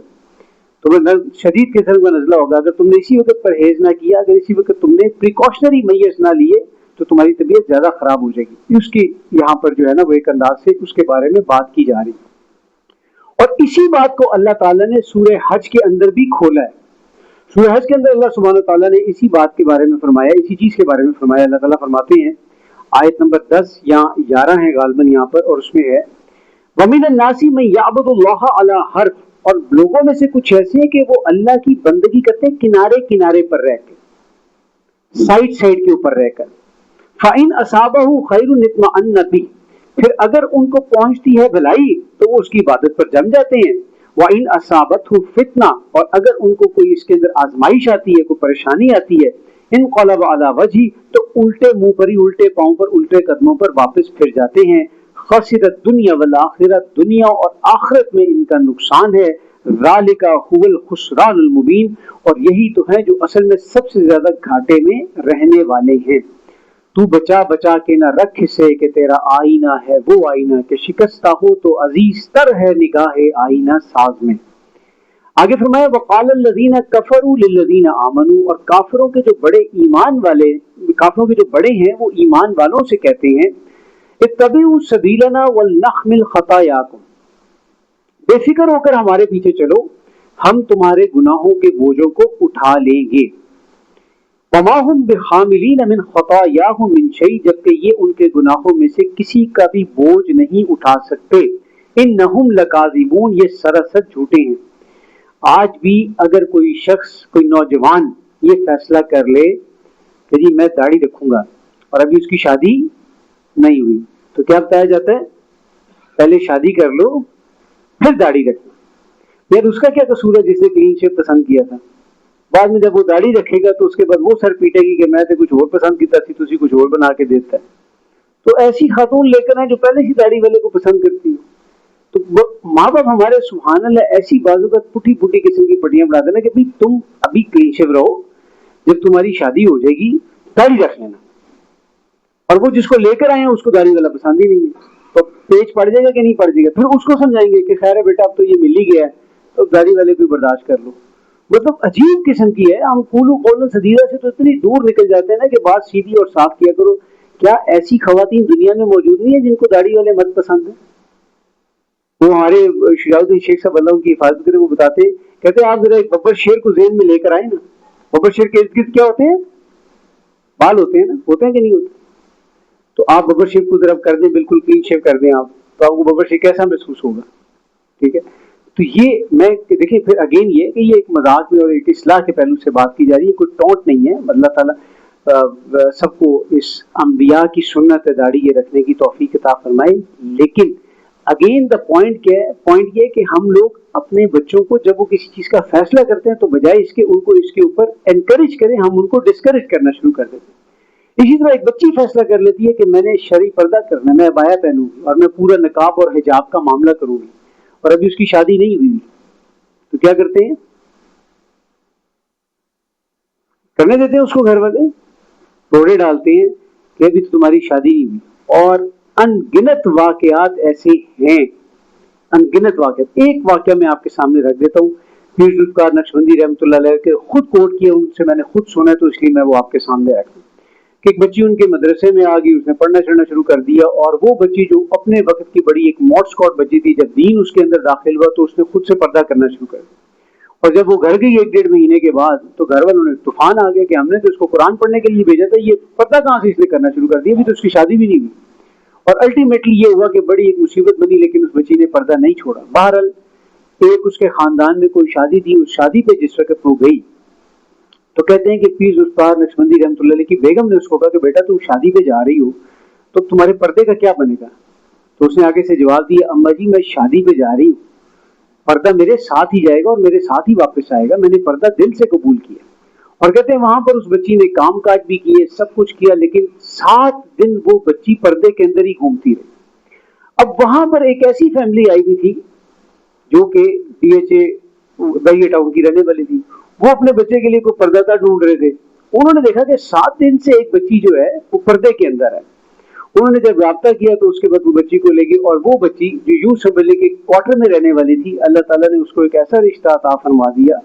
تمہیں شدید قسم کا نزلہ ہوگا۔ اگر تم نے اسی وقت پرہیز نہ کیا، اگر اسی وقت تم نے پریکاشنری میئرز نہ لیے تو تمہاری طبیعت زیادہ خراب ہو جائے گی۔ اس کی یہاں پر جو ہے نا وہ ایک انداز سے اس کے بارے میں بات کی جا رہی ہے، اور اسی بات کو اللہ تعالیٰ نے سورہ حج کے اندر بھی کھولا ہے۔ سورہ حج کے اندر اللہ سبحانہ وتعالیٰ نے اسی بات کے بارے میں فرمایا، اسی چیز کے بارے میں فرمایا۔ اللہ تعالیٰ فرماتے ہیں، آیت نمبر 10 یا 11 ہے غالباً یہاں پر، اور اس میں ہے وَمِنَ النَّاسِ مَن يَعْبُدُ اللَّهَ عَلَى حَرْفٍ، اور لوگوں میں سے کچھ ایسے ہیں کہ وہ اللہ کی بندگی کرتے ہیں کنارے کنارے پر رہ کے, سائڈ سائڈ کے اوپر رہ کر. فَإِنْ أَصَابَهُ خَيْرٌ اطْمَأَنَّ بِهِ, پھر اگر ان کو پہنچتی ہے بھلائی تو وہ اس کی عبادت پر جم جاتے ہیں. وَإِنْ أَصَابَتْهُ فِتْنَةٌ, اور اگر ان کو کوئی اس کے اندر آزمائش آتی ہے, کوئی پریشانی آتی ہے, انقلب علی وجہی, تو الٹے منہ پر ہی, الٹے پاؤں پر, الٹے قدموں پر واپس پھر جاتے ہیں. خسرت دنیا والآخرت, دنیا اور آخرت میں ان کا نقصان ہے. ذالک هو الخسران المبین, اور یہی تو ہے جو اصل میں سب سے زیادہ گھاٹے میں رہنے والے ہیں. تو بچا بچا کے نہ رکھ سے کہ تیرا آئینہ ہے وہ آئینہ کہ شکستہ ہو تو عزیز تر ہے نگاہ آئینہ ساز میں. آگے فرمایا وقال الذین کفروا للذین آمنوا, اور کافروں کے جو بڑے ایمان والے, کافروں کے جو بڑے ہیں وہ ایمان والوں سے کہتے ہیں اتبعوا سبیلنا ولنحمل خطایاکم, بے فکر ہو کر ہمارے پیچھے چلو, ہم تمہارے گناہوں کے بوجھوں کو اٹھا لیں گے. وما هم بحاملین من خطایاہم من شیء, جبکہ یہ ان کے گناہوں میں سے کسی کا بھی بوجھ نہیں اٹھا سکتے. انہم لکاذبون, یہ سراسر جھوٹے ہیں. آج بھی اگر کوئی شخص, کوئی نوجوان یہ فیصلہ کر لے کہ جی میں داڑھی رکھوں گا, اور ابھی اس کی شادی نہیں ہوئی, تو کیا بتایا جاتا ہے, پہلے شادی کر لو پھر داڑھی رکھنا. یار اس کا کیا قصور ہے جس نے کلین شیو پسند کیا تھا, بعد میں جب وہ داڑھی رکھے گا تو اس کے بعد وہ سر پیٹے گی کہ میں تو کچھ اور پسند کیتا تھی, تسی کچھ اور بنا کے دیتا ہے. تو ایسی خاتون لے کر آئیں جو پہلے ہی داڑھی والے کو پسند کرتی ہو. تو ماں باپ ہمارے سبحان اللہ ایسی بازو کا پٹھی پٹھی قسم کی پٹیاں بنا دینا کہ تم ابھی کلین شیو رہو, جب تمہاری شادی ہو جائے گی داڑھی رکھ لینا. اور وہ جس کو لے کر آئے ہیں اس کو داڑھی والا پسند ہی نہیں ہے, تو پیچ پڑ جائے گا کہ نہیں پڑ جائے گا, پھر اس کو سمجھائیں گے کہ خیر ہے بیٹا اب تو یہ مل ہی گیا ہے تو داڑھی والے کو برداشت کر لو. مطلب عجیب قسم کی ہے. ہم قولو قولا سدیدہ سے تو اتنی دور نکل جاتے ہیں نا کہ بات سیدھی اور صاف کیا کرو. کیا ایسی خواتین دنیا میں موجود نہیں ہیں جن کو داڑھی والے مرد پسند ہیں؟ وہ ہمارے شجاع الدین شیخ صاحب اللہ ان کی حفاظت کرے, وہ بتاتے کہتے آپ ذرا ایک ببر شیر کو ذہن میں لے کر آئے نا. ببر شیر کے ارد گرد کیا ہوتے ہیں, بال ہوتے ہیں نا, ہوتے ہیں کہ نہیں ہوتے؟ تو آپ ببر شیپ کو ذرا کر دیں, بالکل کلین شیو کر دیں آپ, تو آپ کو ببر شیپ کیسا محسوس ہوگا؟ ٹھیک ہے. تو یہ میں دیکھیں پھر اگین یہ کہ یہ ایک مذاق میں اور ایک اصلاح کے پہلو سے بات کی جا رہی ہے, کوئی ٹونٹ نہیں ہے. اللہ تعالیٰ سب کو اس انبیاء کی سنت داڑھی یہ رکھنے کی توفیق عطا فرمائے. لیکن اگین دا پوائنٹ کیا ہے, پوائنٹ یہ کہ ہم لوگ اپنے بچوں کو جب وہ کسی چیز کا فیصلہ کرتے ہیں تو بجائے اس کے ان کو اس کے اوپر انکریج کریں, ہم ان کو ڈسکریج کرنا شروع کر دیتے ہیں. اسی طرح ایک بچی فیصلہ کر لیتی ہے کہ میں نے شرعی پردہ کرنا ہے, میں عبایا پہنوں گی اور میں پورا نقاب اور حجاب کا معاملہ کروں گی, اور ابھی اس کی شادی نہیں ہوئی, تو کیا کرتے ہیں, کرنے دیتے ہیں اس کو گھر والے, روڑے ڈالتے ہیں کہ ابھی تو تمہاری شادی نہیں ہوئی. اور ان گنت واقعات ایسے ہیں, ان گنت واقعات. ایک واقعہ میں آپ کے سامنے رکھ دیتا ہوں, پیر ذوالفقار نقشبندی رحمۃ اللہ علیہ کے خود کوٹ کیا, ان سے میں نے خود سنا ہے تو اس لیے میں وہ آپ کے سامنے رکھ دوں کہ ایک بچی ان کے مدرسے میں آ گئی, اس نے پڑھنا چڑھنا شروع کر دیا, اور وہ بچی جو اپنے وقت کی بڑی ایک موڈ اسکاٹ بچی تھی, جب دین اس کے اندر داخل ہوا تو اس نے خود سے پردہ کرنا شروع کر دیا. اور جب وہ گھر گئی 1-1.5 مہینے کے بعد تو گھر والوں نے طوفان آ گیا کہ ہم نے تو اس کو قرآن پڑھنے کے لیے بھیجا تھا, یہ پردہ کہاں سے اس نے کرنا شروع کر دیا, ابھی تو اس کی شادی بھی نہیں ہوئی. اور الٹیمیٹلی یہ ہوا کہ بڑی ایک مصیبت بنی, لیکن اس بچی نے پردہ نہیں چھوڑا. بہرحال ایک اس کے خاندان میں کوئی شادی تھی, اس شادی پہ جس وقت وہ گئی تو کہتے ہیں کہ پیر ذوالفقار نقشبندی رحمۃ اللہ علیہ کی بیگم نے اس کو کہا کہ بیٹا تم شادی پہ جا رہی ہو تو تمہارے پردے کا کیا بنے گا؟ تو اس نے آگے سے جواب دیا, اما جی میں شادی پہ جا رہی ہوں, پردہ میرے ساتھ ہی جائے گا اور میرے ساتھ ہی واپس آئے گا, میں نے پردہ دل سے قبول کیا. اور کہتے ہیں وہاں پر اس بچی نے کام کاج بھی کیے, سب کچھ کیا, لیکن 7 دن وہ بچی پردے کے اندر ہی گھومتی رہی. اب وہاں پر ایک ایسی فیملی آئی ہوئی تھی جو کہ DHA بہیے ٹاؤن کی رہنے والی تھی, وہ اپنے بچے کے لیے کوئی پردہ تھا ڈھونڈ رہے تھے. انہوں نے دیکھا کہ 7 دن سے ایک بچی جو ہے وہ پردے کے اندر ہے. انہوں نے جب رابطہ کیا تو اس کے بعد وہ بچی کو لے گئی, اور وہ بچی جو یوں سمجھ کے کوارٹر میں رہنے والی تھی, اللہ تعالیٰ نے اس کو ایک ایسا رشتہ عطا فرما دیا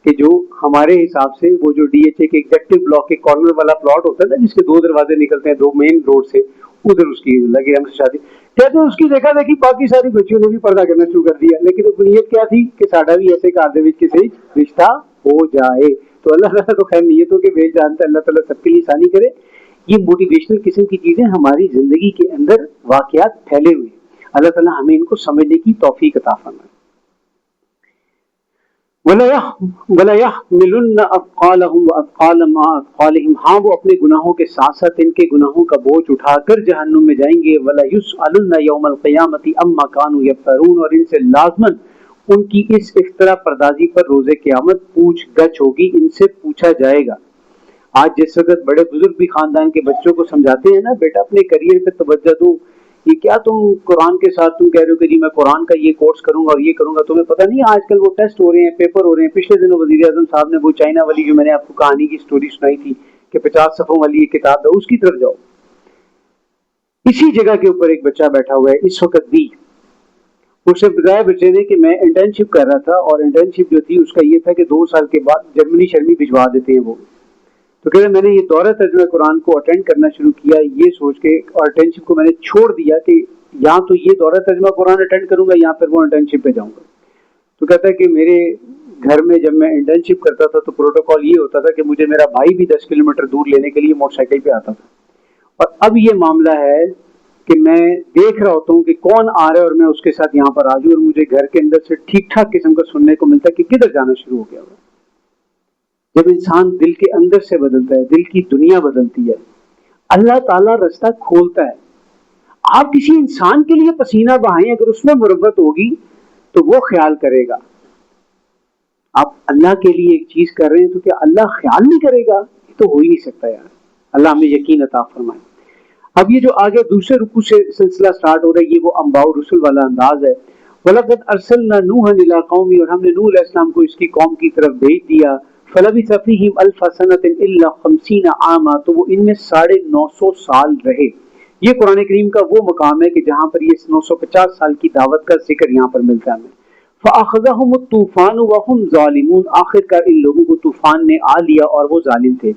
کہ جو ہمارے حساب سے وہ جو DHA کے ایگزیکٹو بلاک کے کارنر والا پلاٹ ہوتا ہے نا جس کے 2 دروازے نکلتے ہیں 2 مین روڈ سے, ادھر اس کی لگی رحمت سے شادی. کہتے ہیں اس کی دیکھا دیکھی باقی ساری بچیوں نے بھی پردہ کرنا شروع کر دیا, لیکن وہ نیت کیا تھی کہ ساڈا بھی ایسے گھر دے وچ کسے رشتہ ہو جائے. تو اللہ تعالیٰ تو خیر نیتوں کے بیچ جانتا ہے, اللہ تعالیٰ سب کے لیے آسانی کرے. یہ موٹیویشنل قسم کی چیزیں ہماری زندگی کے اندر واقعات پھیلے ہوئے, اللہ تعالیٰ ہمیں ان کو سمجھنے کی توفیق عطا فرمائے. وَلَا يَحْمِلُنَّ أَثْقَالَهُمْ وَأَثْقَالًا مَعَ أَثْقَالِهِمْ، ہاں وہ اپنے گناہوں کے ساتھ ساتھ ان کے گناہوں کا بوجھ اٹھا کر جہنم میں جائیں گے. وَلَا يُسْأَلُنَّ يَوْمَ الْقِيَامَةِ عَمَّا كَانُوا يَفْتَرُونَ، اور ان سے لازماً ان کی اس اختراع پردازی پر روز قیامت پوچھ گچھ ہوگی، ان سے پوچھا جائے گا. آج جس وقت بڑے بزرگ بھی خاندان کے بچوں کو سمجھاتے ہیں نا، بیٹا اپنے کریئر پہ توجہ دو، یہ کیا تم قرآن کے ساتھ تم کہہ رہے ہو کہ جی میں قرآن کا یہ کورس کروں گا اور یہ کروں گا، تمہیں پتہ نہیں آج کل وہ ٹیسٹ ہو رہے ہیں، پیپر ہو رہے ہیں. پچھلے دنوں وزیر اعظم صاحب نے وہ چائنا والی جو میں نے آپ کو کہانی کی سٹوری سنائی تھی کہ 50 صفحوں والی یہ کتاب ہے، اس کی طرف جاؤ. اسی جگہ کے اوپر ایک بچہ بیٹھا ہوا ہے اس وقت بھی. اس سے بتایا بچے نے کہ میں انٹرنشپ کر رہا تھا، اور انٹرنشپ جو تھی اس کا یہ تھا کہ 2 سال کے بعد جرمنی شرمی بھجوا دیتے ہیں وہ. تو کہتے ہیں میں نے یہ دورہ ترجمہ قرآن کو اٹینڈ کرنا شروع کیا یہ سوچ کے، اور انٹرنشپ کو میں نے چھوڑ دیا کہ یا تو یہ دورہ ترجمہ قرآن اٹینڈ کروں گا یا پھر وہ انٹرنشپ پہ جاؤں گا. تو کہتا ہے کہ میرے گھر میں جب میں انٹرنشپ کرتا تھا تو پروٹوکول یہ ہوتا تھا کہ مجھے میرا بھائی بھی 10 کلومیٹر دور لینے کے لیے موٹر سائیکل پہ آتا تھا، اور اب یہ معاملہ ہے کہ میں دیکھ رہا ہوتا ہوں کہ کون آ رہا ہے اور میں اس کے ساتھ یہاں پر آ جاؤں، اور مجھے گھر کے اندر سے ٹھیک ٹھاک قسم کا سننے کو ملتا ہے کہ کدھر جانا شروع ہو گیا ہوا. جب انسان دل کے اندر سے بدلتا ہے، دل کی دنیا بدلتی ہے، اللہ تعالیٰ رستہ کھولتا ہے. آپ کسی انسان کے لیے پسینہ بہائیں، اگر اس میں مربت ہوگی تو وہ خیال کرے گا. آپ اللہ کے لیے ایک چیز کر رہے ہیں تو کیا اللہ خیال نہیں کرے گا؟ یہ تو ہو ہی نہیں سکتا یار. اللہ ہمیں یقین عطا فرمائے. اب یہ جو آگے دوسرے رکوع سے سلسلہ سٹارٹ ہو رہا ہے، یہ وہ انباء الرسل والا انداز ہے. وَلَقَدْ أَرْسَلْنَا نُوحًا إِلَىٰ قَوْمِهِ، اور ہم نے نوح علیہ السلام کو اس کی قوم کی طرف بھیج دیا. فَلَبِثَ فِيهِمْ أَلْفَ سَنَةٍ إِلَّا 50 عَامًا، تو وہ ان میں 950 سال رہے. یہ قرآن کریم کا وہ مقام ہے کہ جہاں پر یہ 950 سال کی دعوت کا ذکر یہاں پر ملتا ہے ہمیں. فَأَخَذَهُمُ الطُّوفَانُ وَهُمْ ظَالِمُونَ، آخر کار ان لوگوں کو طوفان نے آ لیا اور وہ ظالم تھے.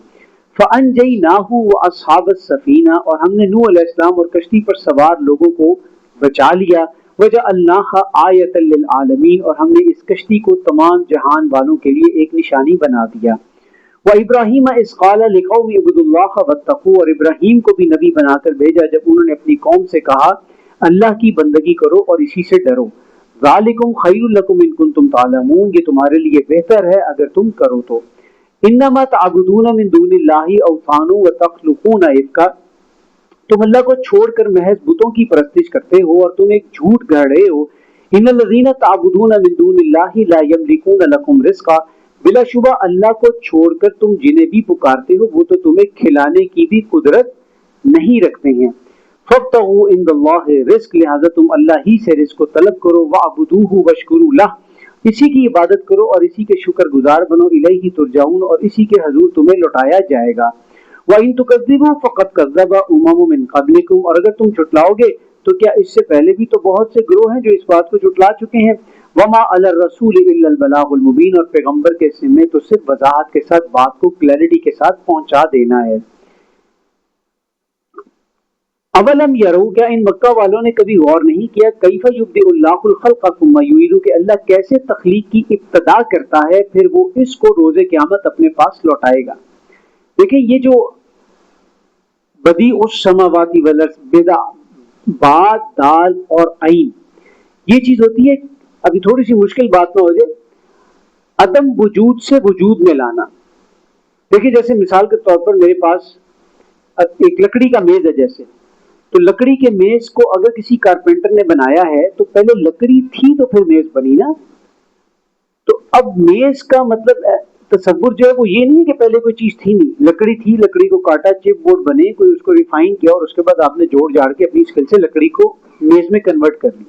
فَأَنْجَيْنَاهُ وَأَصْحَابَ السَّفِينَةِ، اور ہم نے نوح علیہ السلام اور کشتی پر سوار لوگوں کو بچا لیا. وَجَعَلْنَاهَا آیَةً لِلْعَالَمِينَ، اور ہم نے اس کشتی کو تمام جہان والوں کے لیے ایک نشانی بنا دیا. وَإِبْرَاهِيمَ إِذْ قَالَ لِقَوْمِهِ اعْبُدُوا اللَّهَ وَاتَّقُوهُ، اور ابراہیم کو بھی نبی بنا کر بھیجا جب انہوں نے اپنی قوم سے کہا اللہ کی بندگی کرو اور اسی سے ڈرو. ذَلِكُمْ خَيْرٌ لَكُمْ إِن كُنتُمْ تَعْلَمُونَ، یہ تمہارے لیے بہتر ہے اگر تم کرو تو. انما تعبدون من دون اللہ اوثانا وتخلقون افکا، تم اللہ کو چھوڑ کر محض بتوں کی پرستش کرتے ہو اور تم ایک جھوٹ گڑھ رہے ہو. ان الذین تعبدون من دون اللہ لا یملکون لکم رزقا، بلا شبہ اللہ کو چھوڑ کر تم جنہیں بھی پکارتے ہو وہ تو تمہیں کھلانے کی بھی قدرت نہیں رکھتے ہیں. فابتغوا عند اللہ رزق، لہذا تم اللہ ہی سے رزق کو طلب کرو. واعبدوہ واشکروا لہ، اسی کی عبادت کرو اور اسی کے شکر گزار بنو. الیہ ترجعون، اور اسی کے حضور تمہیں لوٹایا جائے گا. وَإِن تُكَذِّبُوا فَقَدْ كَذَّبَ أُمَمٌ مِّن قَبْلِكُمْ، اور اگر تم جھٹلاؤ گے تو کیا اس سے پہلے بھی تو بہت سے گروہ ہیں جو اس بات کو جھٹلا چکے ہیں. وَمَا عَلَى الرَّسُولِ إِلَّا الْبَلَاغُ الْمُبِينُ، اور پیغمبر کے ذمے تو صرف وضاحت کے ساتھ بات کو کلیئرٹی کے ساتھ پہنچا دینا ہے. اولم یرو، کیا ان مکہ والوں نے کبھی غور نہیں کیا کیف یبدئ اللہ الخلق ثم یعیدہ، کہ اللہ کیسے تخلیق کی ابتدا کرتا ہے پھر وہ اس کو روز قیامت اپنے پاس لوٹائے گا. دیکھیں یہ جو بدیع السماوات والارض، بدا با دال اور عین، یہ چیز ہوتی ہے، ابھی تھوڑی سی مشکل بات نہ ہو جائے، عدم وجود سے وجود میں لانا. دیکھیں جیسے مثال کے طور پر میرے پاس ایک لکڑی کا میز ہے، جیسے تو لکڑی کے میز کو اگر کسی کارپینٹر نے بنایا ہے تو پہلے لکڑی تھی تو پھر میز بنی نا. تو اب میز کا مطلب تصور جو ہے وہ یہ نہیں کہ پہلے کوئی چیز تھی نہیں، لکڑی تھی، لکڑی کو کاٹا، چپ بورڈ بنے، کوئی اس کو ریفائن کیا اور اس کے بعد آپ نے جوڑ جاڑ کے اپنی اسکل سے لکڑی کو میز میں کنورٹ کر لی.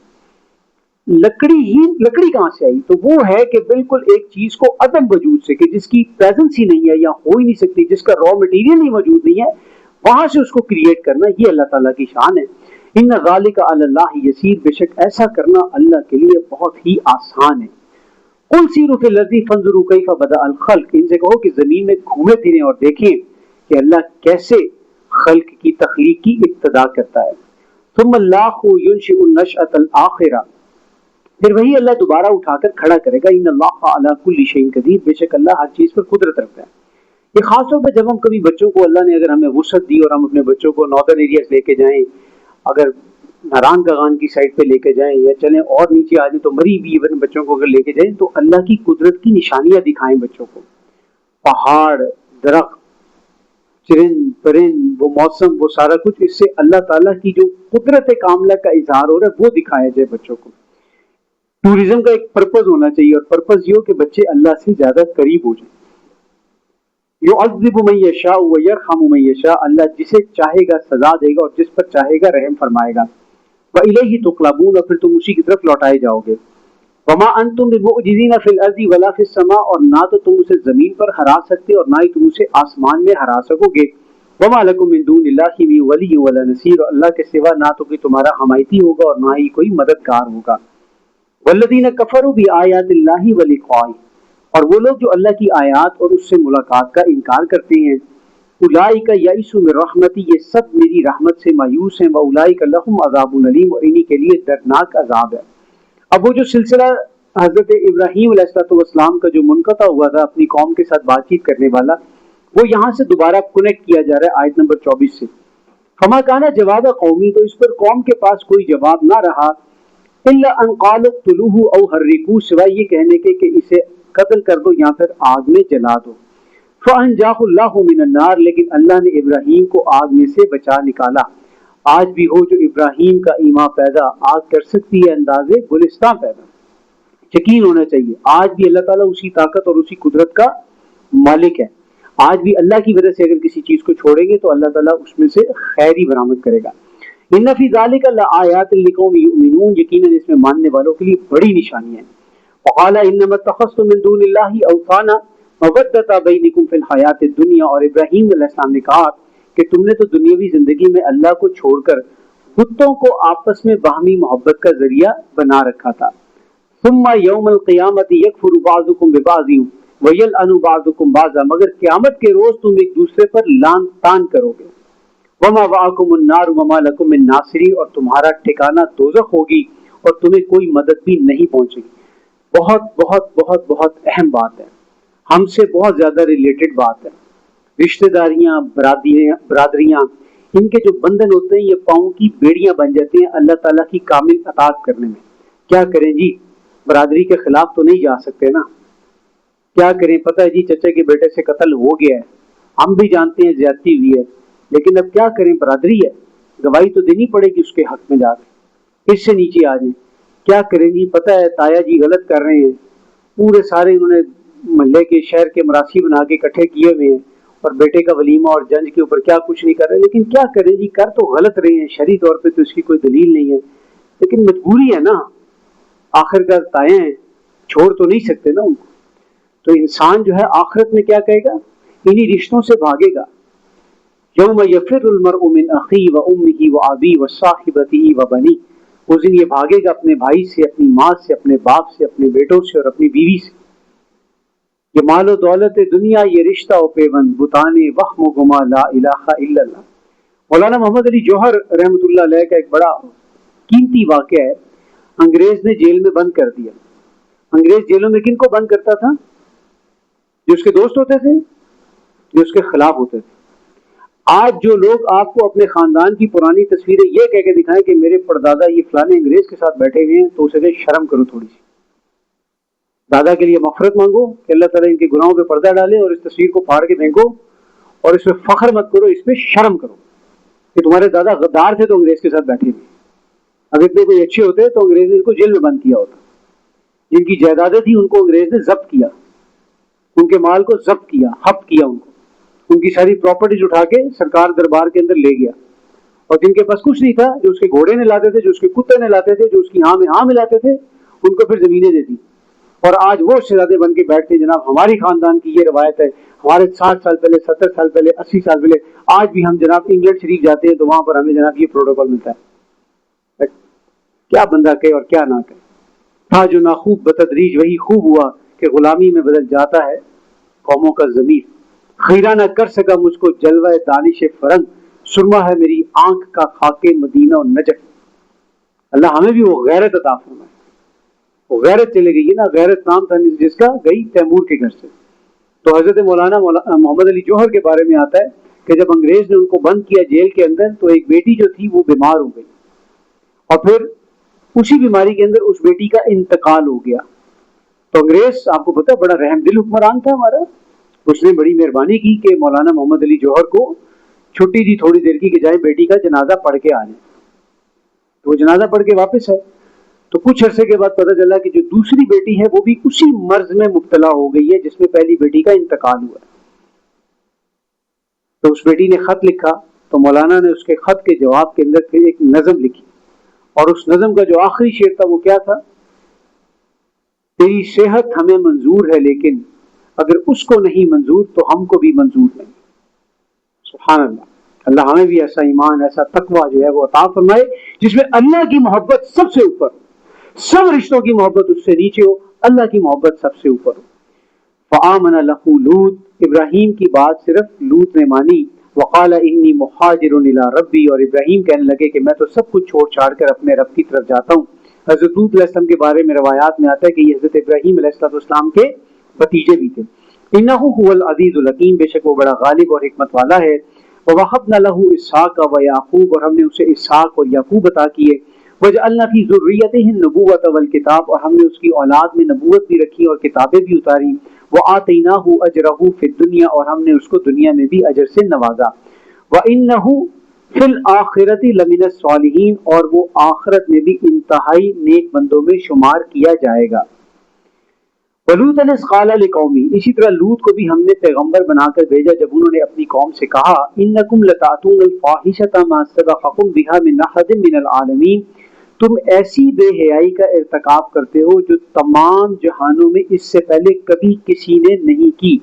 لکڑی کہاں سے آئی؟ تو وہ ہے کہ بالکل ایک چیز کو عدم وجود سے، کہ جس کی پریزنس ہی نہیں ہے یا ہو ہی نہیں سکتی، جس کا را مٹیریل ہی موجود نہیں ہے، وہاں سے اس کو کریٹ کرنا، یہ اللہ تعالیٰ کی شان ہے. ان ذالک علی اللہ یسیر، بے شک ایسا کرنا اللہ کے لیے بہت ہی آسان ہے. قل سیروا فی الارض فانظروا کیف بدأ الخلق، ان سے کہو کہ زمین میں گھومے پھریں اور دیکھیں کہ اللہ کیسے خلق کی تخلیق کی ابتدا کرتا ہے. ثم اللہ ینشئ النشأۃ الآخرہ، پھر وہی اللہ دوبارہ اٹھا کر کھڑا کرے گا. ان اللہ علی کل شیء قدیر، بے شک اللہ ہر چیز پر قدرت رکھتا ہے. یہ خاص طور پہ جب ہم کبھی بچوں کو، اللہ نے اگر ہمیں وسعت دی اور ہم اپنے بچوں کو ناردرن ایریاز لے کے جائیں، اگر ناران کاغان کی سائڈ پہ لے کے جائیں یا چلیں اور نیچے آ جائیں تو مری ہوئی ایون بچوں کو اگر لے کے جائیں تو اللہ کی قدرت کی نشانیاں دکھائیں بچوں کو. پہاڑ، درخت، چرند پرند، وہ موسم، وہ سارا کچھ، اس سے اللہ تعالیٰ کی جو قدرت کاملہ کا اظہار ہو رہا ہے وہ دکھایا جائے بچوں کو. ٹوریزم کا ایک پرپز ہونا چاہیے، اور پرپز یہ ہو کہ بچے اللہ سے زیادہ قریب ہو جائیں. یعذب من یشاء ویرحم من یشاء، اللہ جسے چاہے گا سزا دے گا اور جس پر چاہے گا رحم فرمائے گا. وَإِلَيْهِ تُقْلَبُونَ، اور پھر تم اسی کی طرف لوٹائے جاؤ گے. وَمَا أَنْتُمْ بِمُعْجِزِينَ فِي الْأَرْضِ وَلَا فِي السَّمَاءِ، اور نہ تو تم اسے زمین پر ہرا سکتے اور نہ ہی تم اسے آسمان میں ہرا سکو گے. وَمَا لَكُم مِّن دُونِ اللَّهِ مِن وَلِيٍّ وَلَا نَصِيرٍ، اور اللہ کے سوا نہ تو کوئی تمہارا حمایتی ہوگا اور نہ ہی کوئی مددگار ہوگا. وَالَّذِينَ كَفَرُوا بِآيَاتِ اللَّهِ وَلِقَائِهِ، اور وہ لوگ جو اللہ کی آیات اور اس سے ملاقات کا انکار کرتے ہیں. اولئک یئسوا من رحمتی، یہ سب میری رحمت سے مایوس ہیں. واولئک لهم عذاب الیم، اور انہی کے لیے دردناک عذاب ہے. اب وہ جو سلسلہ حضرت ابراہیم علیہ السلام کا جو منقطع ہوا تھا اپنی قوم کے ساتھ بات چیت کرنے والا، وہ یہاں سے دوبارہ کنیکٹ کیا جا رہا ہے آیت نمبر 24 سے. فما کانا جواب قومی، تو اس پر قوم کے پاس کوئی جواب نہ رہا. الا ان قالوا اقتلوه او حرقوه، سوائے یہ کہنے کے کہ اسے قتل کر دو یا پھر آگ میں جلا دو. فانجاه الله من النار، لیکن اللہ نے ابراہیم کو آگ میں سے بچا نکالا. آج بھی ہو جو ابراہیم کا ایما پیدا، آگ کر سکتی ہے اندازے گلستان پیدا. یقین ہونا چاہیے آج بھی اللہ تعالیٰ اسی طاقت اور اسی قدرت کا مالک ہے. آج بھی اللہ کی وجہ سے اگر کسی چیز کو چھوڑیں گے تو اللہ تعالیٰ اس میں سے خیر ہی برآمد کرے گا. ان فی ذلک لآیات لقوم یؤمنون، یقیناً اس میں ماننے والوں کے لیے بڑی نشانیاں ہیں. وقال انما اتخذتم من دون اللہ اوثانا مودۃ بینکم فی الحیات الدنیا، اور ابراہیم علیہ السلام نے کہا کہ تم نے تو دنیاوی زندگی میں اللہ کو چھوڑ کر بتوں کو آپس میں باہمی محبت کا ذریعہ بنا رکھا تھا. ثم یوم القیامت یکفر بعضکم ببعض ویلعن بعضکم بعضا، مگر قیامت کے روز تم ایک دوسرے پر لعن طعن کرو گے. وما وعاکم النار وما لکم من ناصرین، اور تمہارا ٹھکانہ دوزخ ہوگی اور تمہیں کوئی مدد بھی نہیں پہنچے گی. بہت بہت بہت بہت اہم بات ہے، ہم سے بہت زیادہ ریلیٹڈ بات ہے. رشتہ داریاں، برادریاں، ان کے جو بندھن ہوتے ہیں یہ پاؤں کی بیڑیاں بن جاتی ہیں اللہ تعالیٰ کی کامل اطاعت کرنے میں. کیا کریں جی، برادری کے خلاف تو نہیں جا سکتے نا. کیا کریں، پتہ ہے جی چچا کے بیٹے سے قتل ہو گیا ہے، ہم بھی جانتے ہیں زیادتی ہوئی ہے، لیکن اب کیا کریں، برادری ہے، گواہی تو دینی پڑے گی اس کے حق میں جا کے. اس سے نیچے آ جائیں، کیا کریں جی، پتہ ہے تایا جی غلط کر رہے ہیں، پورے سارے انہوں نے محلے کے شہر کے مراسی بنا کے اکٹھے کیے ہوئے ہیں اور بیٹے کا ولیمہ اور جنج کے اوپر کیا کچھ نہیں کر رہے. لیکن کیا کریں جی، کر تو غلط رہے ہیں، شرعی طور پہ تو اس کی کوئی دلیل نہیں ہے، لیکن مجبوری ہے نا، آخر کار تائیں ہیں، چھوڑ تو نہیں سکتے نا ان کو. تو انسان جو ہے آخرت میں کیا کہے گا، انہی رشتوں سے بھاگے گا. یوم یفر المرء من اخیہ وامہ وابیہ وصاحبتہ وبنیہ، اس دن یہ بھاگے گا اپنے بھائی سے، اپنی ماں سے، اپنے باپ سے، اپنے بیٹوں سے اور اپنی بیوی سے. یہ مال و دولت دنیا، یہ رشتہ و پیوند، بتانے وہم و گما، لا الہ الا اللہ. مولانا محمد علی جوہر رحمۃ اللہ علیہ کا ایک بڑا قیمتی واقعہ ہے. انگریز نے جیل میں بند کر دیا. انگریز جیلوں میں کن کو بند کرتا تھا؟ جو اس کے دوست ہوتے تھے، جو اس کے خلاف ہوتے تھے. آج جو لوگ آپ کو اپنے خاندان کی پرانی تصویریں یہ کہہ کے دکھائیں کہ میرے پردادا یہ فلانے انگریز کے ساتھ بیٹھے ہوئے ہیں، تو اسے کہ شرم کرو تھوڑی سی. دادا کے لیے مغفرت مانگو کہ اللہ تعالیٰ ان کے گناہوں پہ پردہ ڈالے، اور اس تصویر کو پھاڑ کے پھینکو اور اس پہ فخر مت کرو، اس پہ شرم کرو کہ تمہارے دادا غدار تھے تو انگریز کے ساتھ بیٹھے ہوئے. اگر اتنے کوئی اچھے ہوتے تو انگریز نے ان کو جیل میں بند کیا ہوتا. جن کی جائیدادیں تھیں ان کو انگریز نے ضبط کیا، ان کے مال کو ضبط کیا، حق کیا ان کو، ان کی ساری پراپرٹیز اٹھا کے سرکار دربار کے اندر لے گیا. اور جن کے پاس کچھ نہیں تھا، جو اس کے گھوڑے نے لاتے تھے، جو اس کے کتے نے لاتے تھے، جو اس کی ہاں میں ہاں ملاتے تھے، ان کو پھر زمینیں دے دی. اور آج وہ شہزادے بن کے بیٹھتے ہیں، جناب ہماری خاندان کی یہ روایت ہے، ہمارے 60 سال پہلے، 70 سال پہلے، 80 سال پہلے، آج بھی ہم جناب انگلینڈ شریف جاتے ہیں تو وہاں پر ہمیں جناب یہ پروٹوکول ملتا ہے. کیا بندہ کہے اور کیا نہ کہے. تھا جو ناخوب بتدریج وہی خوب ہوا کہ غلامی میں بدل جاتا ہے قوموں کا ضمیر. خیرہ نہ کر سکا مجھ کو جلوہ دانش فرنگ، سرما ہے میری آنکھ کا خاک مدینہ و نجف. اللہ ہمیں بھی وہ غیرت عطا فرمائے. وہ غیرت چلے گئی نا، غیرت نام تھا جس کا، گئی تیمور کے گھر سے. تو حضرت مولانا محمد علی جوہر کے بارے میں آتا ہے کہ جب انگریز نے ان کو بند کیا جیل کے اندر تو ایک بیٹی جو تھی وہ بیمار ہو گئی. اور پھر اسی بیماری کے اندر اس بیٹی کا انتقال ہو گیا. تو انگریز آپ کو پتا بڑا رحم دل حکمران تھا ہمارا، اس نے بڑی مہربانی کی کہ مولانا محمد علی جوہر کو چھٹی دی تھوڑی دیر کی کہ جائے بیٹی کا جنازہ پڑھ کے آ جائیں. تو وہ جنازہ پڑھ کے واپس ہے تو کچھ عرصے کے بعد پتہ چلا کہ جو دوسری بیٹی ہے وہ بھی اسی مرض میں مبتلا ہو گئی ہے جس میں پہلی بیٹی کا انتقال ہوا. تو اس بیٹی نے خط لکھا تو مولانا نے اس کے خط کے جواب کے اندر پھر ایک نظم لکھی، اور اس نظم کا جو آخری شعر تھا وہ کیا تھا؟ تیری صحت ہمیں منظور ہے لیکن اگر اس کو نہیں منظور تو ہم کو بھی منظور نہیں. سبحان اللہ. اللہ ہمیں بھی ایسا ایمان، ایسا تقویٰ جو ہے وہ عطا فرمائے جس میں اللہ کی محبت سب سے اوپر، سب رشتوں کی محبت اس سے نیچے ہو، اللہ کی محبت سب سے اوپر ہو. فآمن لہ لوط، ابراہیم کی بات صرف لوط نے مانی. وقال انی مہاجر الی ربی، اور ابراہیم کہنے لگے کہ میں تو سب کچھ چھوڑ چھاڑ کر اپنے رب کی طرف جاتا ہوں. حضرت لوط علیہ السلام کے بارے میں روایات میں آتا ہے کہ یہ حضرت ابراہیم علیہ السلام کے بھتیجے بھی تھے. انہ هو العزیز الحکیم، بے شک وہ بڑا غالب اور حکمت والا ہے. ووهبنا له اسحاق ویعقوب، اور ہم نے اسے اسحاق اور یعقوب عطا کیے. وجعلنا فی ذریته النبوۃ والکتاب، اور ہم نے اس کی اولاد میں نبوت بھی رکھی اور کتابیں بھی اتاری. وآتیناہ اجرہ فی الدنیا، اور ہم نے اس کو دنیا میں بھی اجر سے نوازا. وانہ فی الآخرۃ لمن الصالحین، اور وہ آخرت میں بھی انتہائی نیک بندوں میں شمار کیا جائے گا. ولوطا اذ قال لقومہ، اسی طرح لوط کو بھی ہم نے پیغمبر بنا کر بھیجا جب انہوں نے اپنی قوم سے کہا انکم لتاتون الفاحشۃ ما سبقکم بها من احد من العالمین، تم ایسی بے حیائی کا ارتکاب کرتے ہو جو تمام جہانوں میں اس سے پہلے کبھی کسی نے نہیں کی.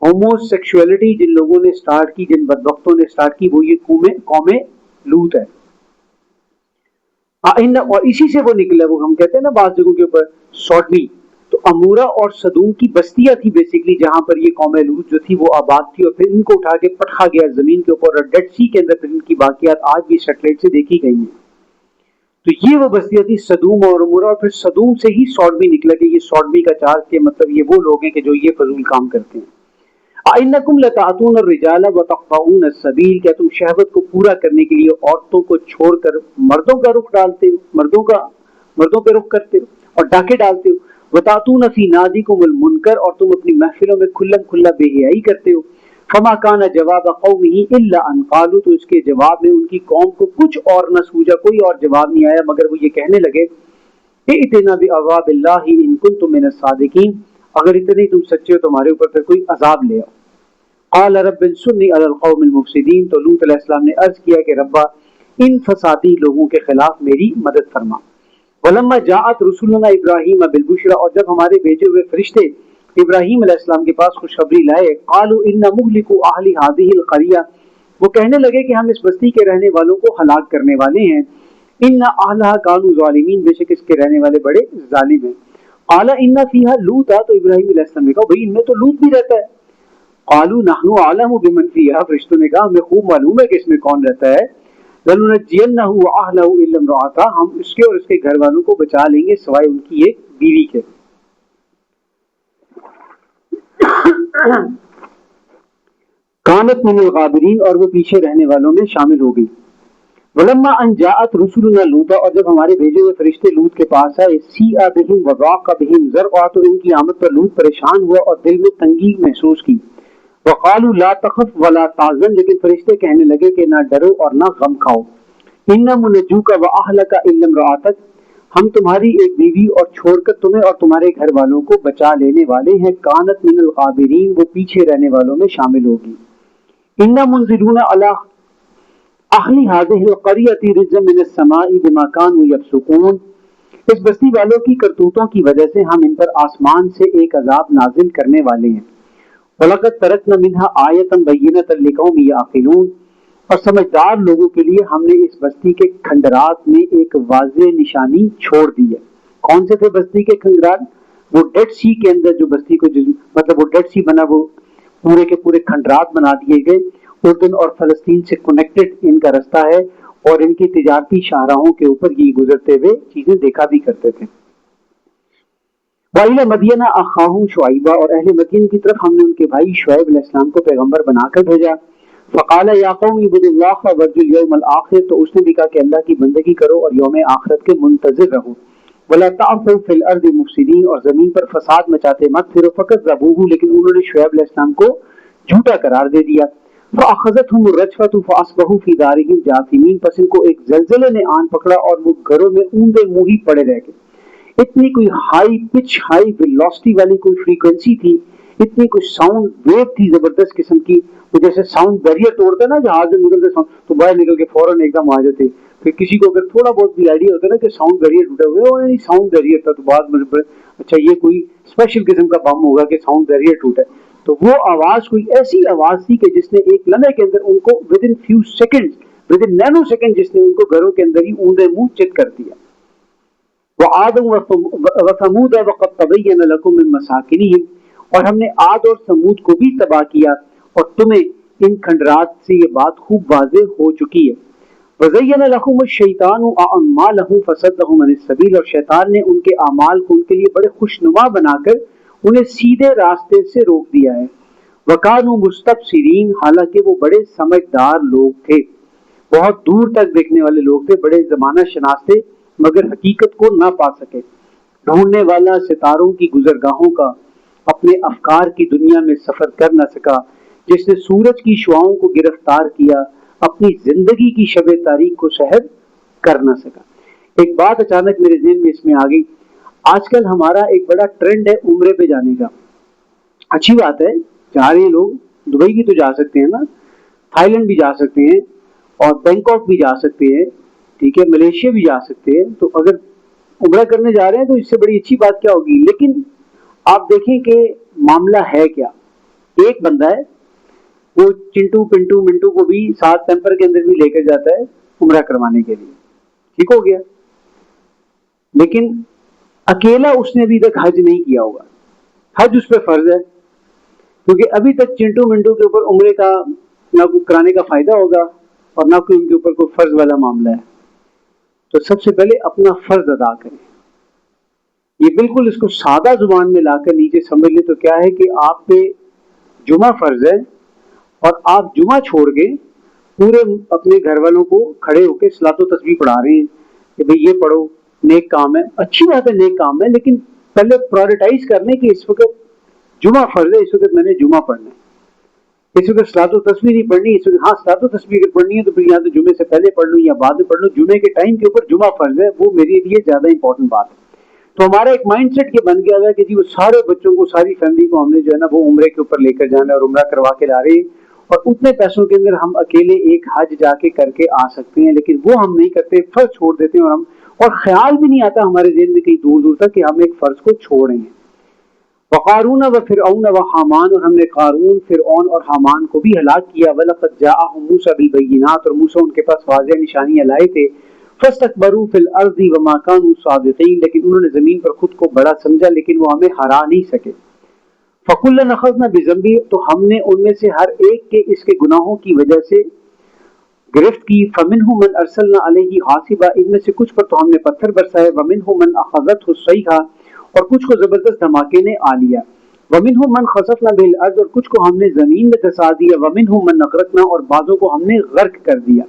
ہومو سیکشولیٹی جن لوگوں نے سٹارٹ کی، جن بدبختوں نے سٹارٹ کی، وہ یہ قوم لوط ہے. اور اسی سے وہ نکلا، وہ ہم کہتے ہیں نا بعض جگہوں کے اوپر سوڈمی، تو امورا اور صدوم کی بستیاں تھی بیسیکلی جہاں پر یہ قوم لوط جو تھی وہ آباد تھی، اور پھر ان کو اٹھا کے پٹھا گیا زمین کے اوپر، اور ڈیڈ سی کے اندر پھر ان کی باقیات آج بھی سیٹلائٹ سے دیکھی گئی ہیں. تو یہ وہ بستیاں تھی صدوم اور امورا، اور پھر صدوم سے ہی سوڈمی نکلا کہ یہ سوڈمی کا چارج کے مطلب یہ وہ لوگ ہیں کہ جو یہ فضول کام کرتے ہیں. اَإِنَّكُمْ لَتَأْتُونَ الرِّجَالَ وَتَقْطَعُونَ السَّبِيلَ، کیا تم شہوت کو پورا کرنے کے لیے عورتوں کو چھوڑ کر مردوں کا رخ ڈالتے ہو، مردوں پہ رخ کرتے ہو اور ڈاکے ڈالتے ہو. وَتَأْتُونَ فِي نَادِكُمُ الْمُنْكَرَ، اور تم اپنی محفلوں میں کھلم کھلا بے حیائی کرتے ہو. فما کان جواب قومه الا ان قالوا، تو اس کے جواب میں ان کی قوم کو کچھ اور نہ سوجا، کوئی اور جواب نہیں آیا مگر وہ یہ کہنے لگے ائتنا بعذاب اللہ ان کنتم من الصادقین، اگر اتنے تم سچے ہو تو ہمارے اوپر پھر کوئی عذاب لے آؤ. قال رب انصرنی علی القوم المفسدین، تو لوط علیہ السلام نے عرض کیا کہ ربا ان فسادی لوگوں کے خلاف میری مدد فرما. ولما جاءت رسولنا ابراہیم بالبشرى، اور جب ہمارے بھیجے ہوئے فرشتے ابراہیم علیہ السلام کے پاس خوشخبری لائے، قالوا ان مهلكوا اهل هذه القريه، وہ کہنے لگے کہ ہم اس بستی کے رہنے والوں کو ہلاک کرنے والے ہیں. ان اهلها كانوا ظالمین، بے شک اس کے رہنے والے بڑے ظالم ہیں. قال ان فيها لوطا، تو ابراہیم علیہ السلام نے کہا بھئی ان میں تو لوط بھی رہتا ہے. قالوا نحن اعلم بمن فيها، فرشتوں نے کہا ہمیں خوب معلوم ہے کہ اس میں کون رہتا ہے. لننجینہ واہلہ الا امرأتہ، ہم اس کے اور اس کے گھر والوں کو بچا لیں گے سوائے ان کی ایک بیوی کے. کانت من الغابرین، اور وہ پیچھے رہنے والوں میں شامل ہو گئی. ولما ان جاءت رسلنا لوطا، اور جب ہمارے بھیجے ہوئے فرشتے لوط کے پاس آئے، سیء بہم وضاق بہم ذرعا، تو ان کی آمد پر لوط پریشان ہوا اور دل میں تنگی محسوس کی. وقالوا لا تخف ولا تحزن، لیکن فرشتے کہنے لگے کہ نہ ڈرو اور نہ غم کھاؤ. انا منجوک واہلک الا امرأتک، ہم تمہاری ایک بیوی اور چھوڑ کر تمہیں اور تمہارے گھر والوں کو بچا لینے والے ہیں. کانت من الغابرین، وہ پیچھے رہنے والوں میں شامل ہوگی. انا منزلون علی اہل هذه القریۃ رجزا من السماء بما كانوا یفسقون، اس بستی والوں کی کرتوتوں کی وجہ سے ہم ان پر آسمان سے ایک عذاب نازل کرنے والے ہیں. وَلَقَدْ تَرَكْنَا مِنْهَا آیَةً بَيِّنَةً لِقَوْمٍ يَعْقِلُونَ، اور سمجھدار لوگوں کے لیے ہم نے اس بستی کے کھنڈرات میں ایک واضح نشانی چھوڑ دی ہے. کون سے تھے بستی کے کھنڈرات؟ وہ ڈیڈ سی کے اندر جو بستی کو مطلب وہ ڈیڈ سی بنا، وہ پورے کے پورے کھنڈرات بنا دیے گئے. اردن اور فلسطین سے کنیکٹڈ ان کا رستہ ہے، اور ان کی تجارتی شاہراہوں کے اوپر یہ گزرتے ہوئے چیزیں دیکھا بھی کرتے تھے. وَإِلَى مَدْيَنَ أَخَاهُمْ شُعَيْبًا، اور اہل مدین کی طرف ہم نے ان کے بھائی شعیب علیہ السلام کو پیغمبر بنا کر بھیجا. فقال یا قوم اعبدوا اللہ وارجوا اليوم الآخر، تو اس نے بھی کہا کہ اللہ کی بندگی کرو اور یوم آخرت کے منتظر رہو، ولا تعثوا فی الارض مفسدین، اور زمین پر فساد مچاتے مت پھرو، فکذبوہ، لیکن انہوں نے شعیب علیہ السلام کو جھوٹا قرار دے دیا، فاخذتهم الرجفۃ فاصبحوا فی دارہم جاثمین، پس ان کو ایک زلزلے نے آن پکڑا اور وہ گھروں میں اوندے منہ ہی پڑے رہ گئے۔ اتنی کوئی ہائی پچ، ہائی ویلوسٹی والی کوئی فریکوینسی تھی، اتنی کوئی ساؤنڈ ویو تھی زبردست قسم کی، وہ جیسے ساؤنڈ بیریئر توڑتا ہے نا جہاز میں نکلتے ساؤنڈ، تو باہر نکل کے فوراً ایک دم آ جاتے۔ پھر کسی کو اگر تھوڑا بہت بھی آئیڈیا ہوتا ہے نا کہ ساؤنڈ بیریئر ٹوٹا ہوا ہے، ساؤنڈ بیریئر تھا، تو بعد میں اچھا یہ کوئی اسپیشل قسم کا بم ہوگا کہ ساؤنڈ بیریئر ٹوٹا ہے۔ تو وہ آواز کوئی ایسی آواز تھی کہ جس نے ایک لمحے کے اندر ان کو with in few second, with in Nano second, جس نے ان کو گھروں کے اندر ہی اوندے منہ چت کر دیا۔ وعاد وثمود وقد تبین لکم من مساکنہم، اور ہم نے عاد اور سمود کو بھی تباہ کیا اور تمہیں ان کھنڈرات سے یہ بات خوب واضح ہو چکی ہے۔ وزین لہم الشیطان اعمالہم فصدہم عن السبیل، اور شیطان نے ان کے اعمال کو ان کے لیے بڑے خوشنما بنا کر انہیں سیدھے راستے سے روک دیا ہے۔ وکانوا مستبصرین، حالانکہ وہ بڑے سمجھدار لوگ تھے، بہت دور تک دیکھنے والے لوگ تھے، بڑے زمانہ شناس تھے، مگر حقیقت کو نہ پا سکے۔ ڈھونڈنے والا ستاروں کی گزرگاہوں کا اپنے افکار کی دنیا میں سفر کر نہ سکا، جس نے سورج کی شعاؤں کو گرفتار کیا، اپنی زندگی کی شب تاریک کو سحر کر نہ سکا۔ ایک بات اچانک میرے ذہن میں اس میں آ گئی، آج کل ہمارا ایک بڑا ٹرینڈ ہے عمرے پہ جانے کا۔ اچھی بات ہے، جا رہے لوگ دبئی بھی تو جا سکتے ہیں نا، تھائی لینڈ بھی جا سکتے ہیں، اور بینکاک بھی جا سکتے ہیں، ٹھیک ہے، ملیشیا بھی جا سکتے ہیں۔ تو اگر عمرہ کرنے جا رہے ہیں تو اس سے بڑی اچھی بات کیا ہوگی؟ لیکن آپ دیکھیں کہ معاملہ ہے کیا، ایک بندہ ہے وہ چنٹو پنٹو منٹو کو بھی ساتھ ٹیمپر کے اندر بھی لے کر جاتا ہے عمرہ کروانے کے لیے، ٹھیک ہو گیا، لیکن اکیلا اس نے ابھی تک حج نہیں کیا ہوگا۔ حج اس پہ فرض ہے، کیونکہ ابھی تک چنٹو منٹو کے اوپر عمرے کا نہ کوئی کرانے کا فائدہ ہوگا اور نہ کوئی ان کے اوپر کوئی فرض والا معاملہ ہے۔ تو سب سے پہلے اپنا فرض ادا کریں۔ یہ بالکل اس کو سادہ زبان میں لا کر نیچے سمجھ لیں تو کیا ہے کہ آپ پہ جمعہ فرض ہے، اور آپ جمعہ چھوڑ کے پورے اپنے گھر والوں کو کھڑے ہو کے صلاۃ و تسبیح پڑھا رہے ہیں کہ بھئی یہ پڑھو، نیک کام ہے، اچھی بات ہے، نیک کام ہے، لیکن پہلے پرائرٹائز کرنے کہ اس وقت جمعہ فرض ہے، اس وقت میں نے جمعہ پڑھنا ہے، اس وقت صلاۃ و تسبیح نہیں پڑھنی، اس وقت ہاں صلاۃ و تسبیح اگر پڑھنی ہے تو پھر یا تو جمعے سے پہلے پڑھ لوں یا بعد میں پڑھ لوں، جمعے کے ٹائم کے اوپر جمعہ فرض ہے، وہ میرے لیے زیادہ امپورٹنٹ بات ہے۔ تو ہمارا ایک مائنڈ سیٹ یہ بن گیا ہے کہ جی وہ سارے بچوں کو، ساری فیملی کو ہم نے جو ہے نا وہ عمرے کے اوپر لے کر جانا ہے اور عمرہ کروا کے لا رہے ہیں، اور اتنے پیسوں کے اندر ہم اکیلے ایک حج جا کے کر کے آ سکتے ہیں، لیکن وہ ہم نہیں کرتے، فرض چھوڑ دیتے ہیں، اور خیال بھی نہیں آتا ہمارے ذہن میں کہیں دور دور تک کہ ہم ایک فرض کو چھوڑ رہے ہیں۔ وقارون و فرعون و حامان، اور ہم نے قارون، فرعون اور حامان کو بھی ہلاک کیا۔ وَلَقَدْ جَاءَهُم مُوسَىٰ بِالْبَيِّنَاتِ، اور موسیٰ ان کے پاس واضح نشانیاں لائے تھے۔ فَاسْتَكْبَرُوا فِي الْأَرْضِ وَمَا كَانُوا صَادِقِينَ، لیکن انہوں نے زمین پر خود کو بڑا سمجھا لیکن وہ ہمیں ہرا نہیں سکے۔ فَكُلًّا أَخَذْنَا بِذَنبِهِ، تو ہم نے ان میں سے ہر ایک کے اس کے گناہوں کی وجہ سے گرفت کی۔ فَمِنْهُم مَّنْ أَرْسَلْنَا عَلَيْهِ حَاصِبًا، ان میں سے کچھ پر تو ہم نے پتھر برسائے۔ وَمِنْهُم مَّنْ أَخَذَتْهُ الصَّيْحَةُ، اور کچھ کو زبردست دھماکے نے آ لیا۔ وَمِنْهُم مَّنْ خَسَفْنَا بِهِ الْأَرْضَ، اور کچھ کو ہم نے زمین میں دھسا دیا۔ وَمِنْهُم مَّنْ أَغْرَقْنَا، اور بعضوں کو ہم نے غرق کر دیا۔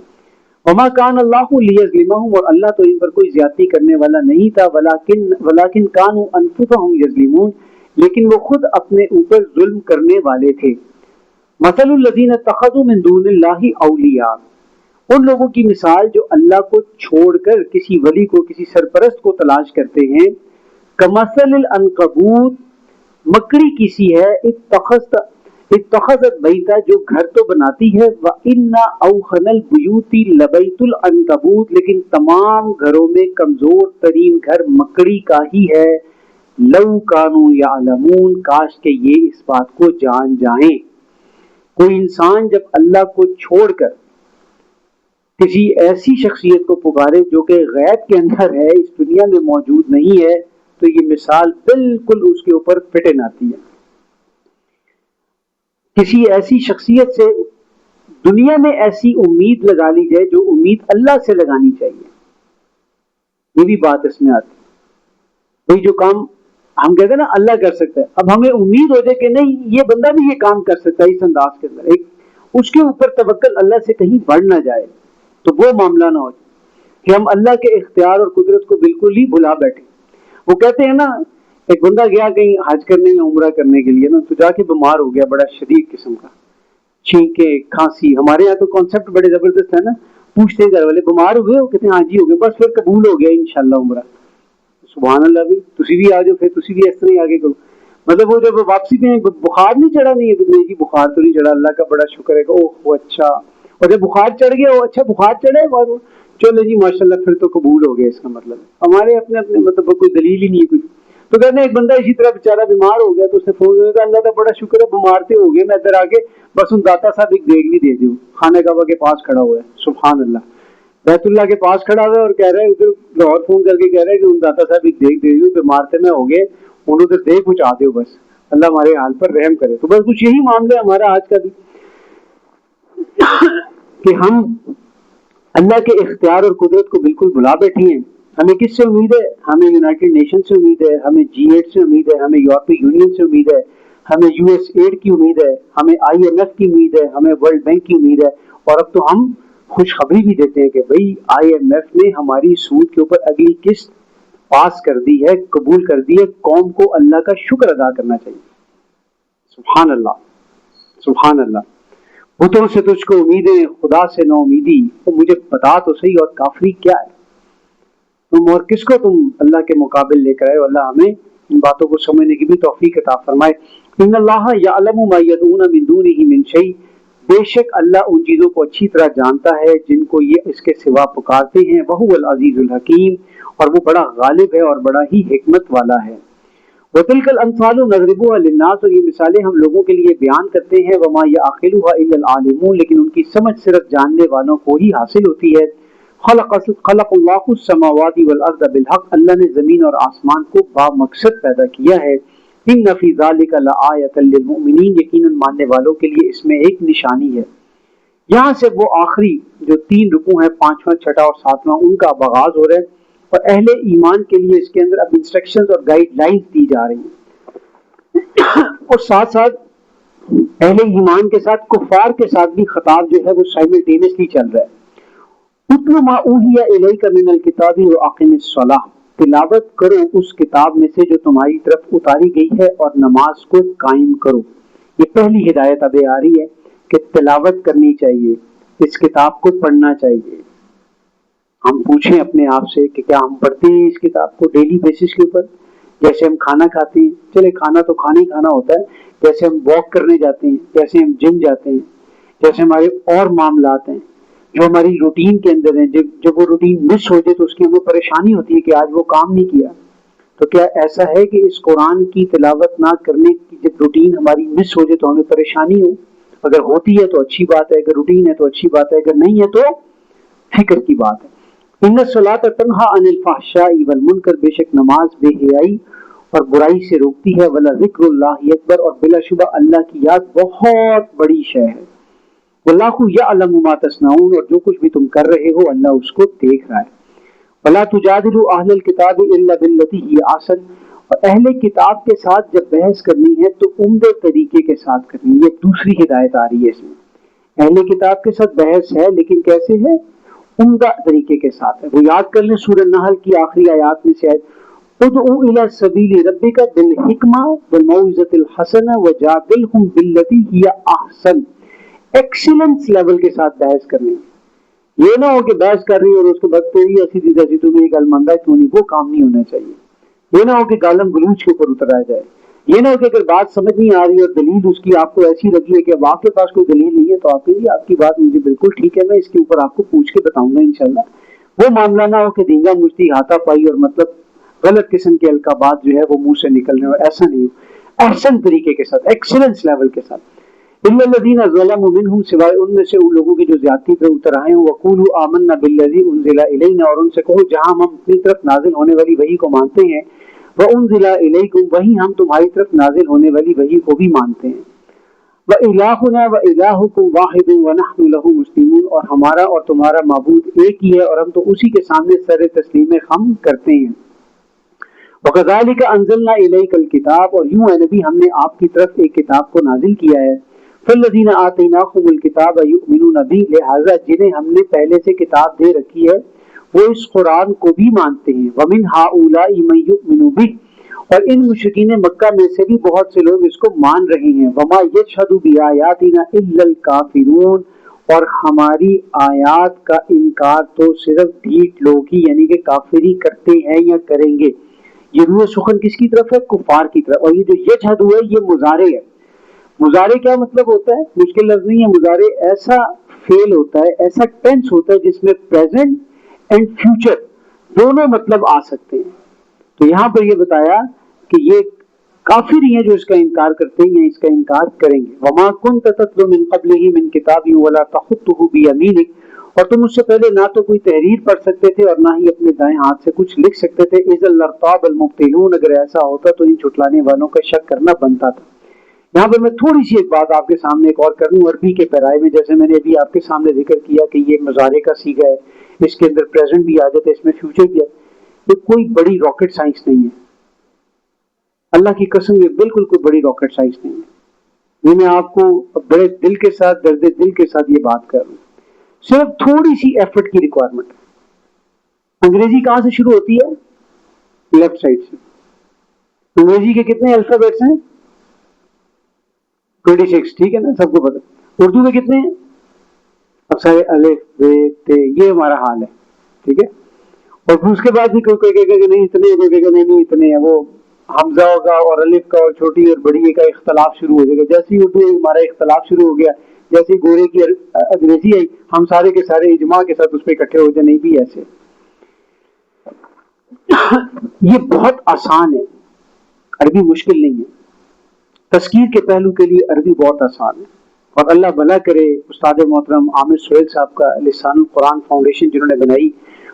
وَمَا كَانَ اللَّهُ لِيَظْلِمَهُمْ، اور اللہ تو ان پر کوئی زیادتی کرنے والا نہیں تھا، وَلَٰكِن كَانُوا أَنفُسَهُمْ يَظْلِمُونَ، لیکن وہ خود اپنے اوپر ظلم کرنے والے تھے۔ مَثَلُ الَّذِينَ اتَّخَذُوا مِن دُونِ اللَّهِ أَوْلِيَاءَ، ان لوگوں کی مثال جو اللہ کو چھوڑ کر کسی ولی کو، کسی سرپرست کو تلاش کرتے ہیں، کمثل العنکبوت، مکڑی کی سی ہے، اتخذت بیتا، جو گھر تو بناتی ہے، وَإِنَّ أَوْخَنَ الْبُيُوتِ لَبَيْتُ الْعَنْكَبُوتِ، لیکن تمام گھروں میں کمزور ترین گھر مکڑی کا ہی ہے۔ لَوْ كَانُوا يَعْلَمُونَ، کاش کہ یہ اس بات کو جان جائیں۔ کوئی انسان جب اللہ کو چھوڑ کر کسی ایسی شخصیت کو پکارے جو کہ غیب کے اندر ہے، اس دنیا میں موجود نہیں ہے، تو یہ مثال بالکل اس کے اوپر فٹن آتی ہے۔ کسی ایسی شخصیت سے دنیا میں ایسی امید لگا لی جائے جو امید اللہ سے لگانی چاہیے، یہ بھی بات اس میں آتی ہے۔ بھئی جو کام ہم کہتے ہیں نا اللہ کر سکتا ہے، اب ہمیں امید ہو جائے کہ نہیں یہ بندہ بھی یہ کام کر سکتا ہے، اس انداز کے اندر ایک اس کے اوپر توکل اللہ سے کہیں بڑھ نہ جائے، تو وہ معاملہ نہ ہو کہ ہم اللہ کے اختیار اور قدرت کو بالکل ہی بھلا بیٹھے۔ وہ کہتے ہیں نا، ایک بندہ گیا کہیں حج کرنے یا عمرہ کرنے کے لیے نا، تو جا کے بیمار ہو گیا بڑا شدید قسم کا، چھینکے کھانسی۔ ہمارے یہاں تو کانسیپٹ بڑے زبردست ہے نا، پوچھتے ہیں گھر والے بیمار ہو گئے، وہ کہتے ہیں ہاں جی ہو گئے، بس پھر قبول ہو گیا انشاءاللہ عمرہ۔ سبحان اللہ، بھی تسی بھی آ جاؤ، پھر تسی بھی اس طرح آگے کرو۔ مطلب وہ جب واپسی پہ بخار نہیں چڑھا، نہیں جی بخار تو نہیں چڑھا، اللہ کا بڑا شکر ہے کہ اوہ اچھا، اور جب بخار چڑھ گیا وہ اچھا بخار چڑھے چلو جی ماشاءاللہ پھر تو قبول ہو گیا، اس کا مطلب ہمارے اپنے اپنے مطلب کوئی دلیل ہی نہیں ہے کوئی۔ تو کہتے ہیں ایک بندہ اسی طرح بیچارہ بیمار ہو گیا، تو اس نے فون کیا، اللہ کا بڑا شکر ہے بیمار سے ہو گئے، میں ادھر آ کے بس ان داتا صاحب ایک دیگ بھی دے دوں، خانہ کعبہ کے پاس کھڑا ہوا ہے، سبحان اللہ، بیت اللہ کے پاس کھڑا ہوا ہے، اور کہہ رہا ہے ادھر لاہور فون کر کے کہہ رہا ہے کہ ان داتا صاحب ایک دیگ دے دوں، بیمار سے میں ہو گئے، انہوں ادھر دیگ پہنچا دو، بس اللہ ہمارے حال پر رحم کرے۔ تو بس کچھ یہی معاملہ ہے ہمارا آج کا بھی، کہ ہم اللہ کے اختیار اور قدرت کو بالکل بھلا بیٹھے ہیں۔ ہمیں کس سے امید ہے؟ ہمیں یونائٹڈ نیشن سے امید ہے، ہمیں G8 سے امید ہے، ہمیں یورپی یونین سے امید ہے، ہمیں USAID کی امید ہے، ہمیں IMF کی امید ہے، ہمیں ورلڈ بینک کی امید ہے، اور اب تو ہم خوشخبری بھی دیتے ہیں کہ بھئی IMF نے ہماری سود کے اوپر اگلی قسط پاس کر دی ہے، قبول کر دی ہے، قوم کو اللہ کا شکر ادا کرنا چاہیے۔ سبحان اللہ، سبحان اللہ۔ بتوں سے تجھ کو امیدیں، خدا سے نو امیدی، تو مجھے بتا تو صحیح اور کافری کیا ہے تم، اور کس کو تم اللہ کے مقابل لے کر آئے ہو۔ اللہ ہمیں ان باتوں کو سمجھنے کی بھی توفیق عطا فرمائے۔ ان اللہ یعلم ما یدعون من دونہ من شیء، بے شک اللہ ان چیزوں کو اچھی طرح جانتا ہے جن کو یہ اس کے سوا پکارتے ہیں، وہو العزیز الحکیم، اور وہ بڑا غالب ہے اور بڑا ہی حکمت والا ہے۔ وَتِلْكَ الْأَمْثَالُ نَضْرِبُهَا لِلنَّاسِ، اور یہ مثالیں ہم لوگوں کے لیے بیان کرتے ہیں، وَمَا يَعْقِلُهَا إِلَّا الْعَالِمُونَ، لیکن ان کی سمجھ صرف جاننے والوں کو ہی حاصل ہوتی ہے۔ خلق اللہ السماوات والارض بالحق، اللہ نے زمین اور آسمان کو بامقصد پیدا کیا ہے۔ ان فی ذلک لآیۃ للمؤمنین، یقیناً ماننے والوں کے لیے اس میں ایک نشانی ہے۔ یہاں سے وہ آخری جو 3 رکوع ہیں، 5واں، 6واں اور 7واں، ان کا آغاز ہو رہا ہے، اور اہل ایمان کے لیے اس کے اندر اب انسٹرکشنز اور گائیڈ لائنز دی جا رہی ہیں، اور ساتھ ساتھ اہل ایمان کے ساتھ کفار کے ساتھ بھی خطاب جو ہے وہ سائملٹینیسلی چل رہا ہے۔ اتل ما اوحی الیک من الکتاب واقم الصلاۃ، تلاوت کرو اس کتاب میں سے جو تمہاری طرف اتاری گئی ہے، اور نماز کو قائم کرو۔ یہ پہلی ہدایت اب آ رہی ہے کہ تلاوت کرنی چاہیے، اس کتاب کو پڑھنا چاہیے۔ ہم پوچھیں اپنے آپ سے کہ کیا ہم پڑھتے ہیں اس کتاب کو ڈیلی بیسس کے اوپر؟ جیسے ہم کھانا کھاتے ہیں، چلے کھانا تو کھانا ہی کھانا ہوتا ہے، جیسے ہم واک کرنے جاتے ہیں، جیسے ہم جم جاتے ہیں، جیسے ہمارے اور معاملات ہیں جو ہماری روٹین کے اندر ہیں، جب وہ روٹین مس ہو جائے تو اس کی ہمیں پریشانی ہوتی ہے کہ آج وہ کام نہیں کیا۔ تو کیا ایسا ہے کہ اس قرآن کی تلاوت نہ کرنے کی جب روٹین ہماری مس ہو جائے تو ہمیں پریشانی ہو؟ اگر ہوتی ہے تو اچھی بات ہے، اگر روٹین ہے تو اچھی بات ہے، اگر نہیں ہے تو فکر کی بات ہے۔ ان الصلاۃ تنہی عن الفحشاء والمنکر، بے شک نماز بے حیائی اور برائی سے روکتی ہے، ولذکر اللہ اکبر، اور بلا شبہ اللہ کی یاد بہت بڑی شے ہے۔ واللہ یعلم ما تصنعون، اور جو کچھ بھی تم کر رہے ہو اللہ اس کو دیکھ رہا ہے۔ ولا تجادلوا اہل الکتاب الا بالتي هي احسن، اور اہل کتاب کے ساتھ جب بحث کرنی ہے تو عمدہ طریقے کے ساتھ کرنی ہے۔ یہ دوسری ہدایت آ رہی ہے اس میں، اہل کتاب کے ساتھ بحث ہے لیکن کیسے ہے؟ عمدہ طریقے کے ساتھ ہے۔ وہ یاد کر لیں سورہ نحل کی آخری آیات میں سے ہے، ادعو الی سبیل ربک بالحکمہ والموعظۃ الحسنہ وجادلہم بالتی ہی احسن، ایکسیلنس لیول کے ساتھ بحث کرنی ہے۔ یہ نہ ہو کہ بحث کر رہی اور اس کے بعد تیری ایسی تھی جیسی تو میری گل ماندا کیوں نہیں، وہ کام نہیں ہونا چاہیے۔ یہ نہ ہو کہ گالم گلوچ کے اوپر اترایا جائے، یہ نہ ہو کہ اگر بات سمجھ نہیں آ رہی اور دلیل اس کی آپ کو ایسی لگی ہے کہ اب آپ کے پاس کوئی دلیل نہیں ہے تو آپ کہیے آپ کی بات مجھے بالکل ٹھیک ہے، میں اس کے اوپر آپ کو پوچھ کے بتاؤں گا انشاءاللہ۔ وہ معاملہ نہ ہو کہ دینگا مجتی ہاتھا پائی اور مطلب غلط قسم کے القابات جو ہے وہ منہ سے نکلنے، اور ایسا نہیں ہو، احسن طریقے کے ساتھ، ایکسیلنس لیول کے ساتھ۔ الا الذين ظلموا منهم، سوائے ان میں سے ان لوگوں کی جو زیادتی پہ اتر آئے ہیں، وقولوا آمنا بالذي انزل الينا، اور ان سے کہو جہاں ہم اپنی طرف نازل ہونے والی وحی کو مانتے ہیں، وانزل اليكم، وہیں ہم تمہاری طرف نازل ہونے والی وحی کو بھی مانتے ہیں، وإلهنا وإلهكم واحد ونحن له مسلمون، اور ہمارا اور تمہارا معبود ایک ہی ہے اور ہم تو اسی کے سامنے سر تسلیم خم کرتے ہیں۔ وَكَذَلِكَ أَنزَلْنَا إِلَيْكَ الْكِتَابَ، اور یوں اے نبی ہم نے آپ کی طرف ایک کتاب کو نازل کیا ہے، فالذین آتیناہم الکتاب یؤمنون بہ، لہذا جنہیں ہم نے پہلے سے کتاب دے رکھی ہے وہ اس قرآن کو بھی مانتے ہیں. ومن ہؤلاء من یؤمن بہ، اور ان مشرکین مکہ میں سے بھی بہت سے لوگ اس کو مان رہے ہیں. وما یجحد بآیاتنا الا الکافرون، اور ہماری آیات کا انکار تو صرف ڈھیٹ لوگ ہی یعنی کہ کافر ہی کرتے ہیں یا کریں گے. یہ روح سخن کس کی طرف ہے؟ کفار کی طرف. اور یہ جو یجحد ہے یہ مضارع ہے. مضارع کیا مطلب ہوتا ہے؟ مشکل لفظ نہیں ہے. مضارع ایسا فعل ہوتا ہے، ایسا ٹینس ہوتا ہے جس میں پریزنٹ اینڈ فیوچر دونوں مطلب آ سکتے ہیں. تو یہاں پر یہ بتایا کہ یہ کافر ہی ہیں جو اس کا انکار کرتے ہیں یا اس کا انکار کریں گے. وما كنت تتلو من قبله من كتاب ولا تخطه بيمينك، اور تم اس سے پہلے نہ تو کوئی تحریر پڑھ سکتے تھے اور نہ ہی اپنے دائیں ہاتھ سے کچھ لکھ سکتے تھے. اذا لارتاب المبطلون، اگر ایسا ہوتا تو ان جھٹلانے والوں کا شک کرنا بنتا تھا. یہاں پر میں تھوڑی سی ایک بات آپ کے سامنے ایک اور کر لوں عربی کے پیرائے میں. جیسے میں نے ابھی آپ کے سامنے ذکر کیا کہ یہ مضارع کا صیغہ ہے، اس کے اندر پریزنٹ بھی آ جاتا ہے، اس میں فیوچر بھی ہے. یہ کوئی بڑی راکٹ سائنس نہیں ہے، اللہ کی قسم یہ بالکل کوئی بڑی راکٹ سائنس نہیں ہے. یہ میں آپ کو بڑے دل کے ساتھ، درد دل کے ساتھ یہ بات کر رہا ہوں. صرف تھوڑی سی ایفرٹ کی ریکوائرمنٹ. انگریزی کہاں سے شروع ہوتی ہے؟ لیفٹ سائڈ سے. انگریزی کے کتنے الفابیٹس ہیں؟ 26. ٹھیک ہے نا، سب کو پتا. اردو میں کتنے ہیں؟ اب سارے الف ب ت، یہ ہمارا حال ہے. ٹھیک ہے. اور پھر اس کے بعد بھی کوئی کہے گا کہ نہیں اتنے، کوئی کہے گا نہیں اتنے ہیں. وہ حمزہ ہوگا اور الف کا اور چھوٹی اور بڑی کا اختلاف شروع ہو جائے گا. جیسے ہی اردو ہمارا اختلاف شروع ہو گیا، جیسے ہی گورے کی انگریزی آئی، ہم سارے کے سارے اجماع کے ساتھ اس پہ اکٹھے ہو جائے. نہیں بھی ایسے. یہ بہت آسان ہے، عربی مشکل نہیں ہے. تذکیر کے پہلو کے لیے عربی بہت آسان ہے. اور اللہ بھلا کرے استاد محترم عامر سہیل صاحب کا لسان القرآن فاؤنڈیشن جنہوں نے بنائی،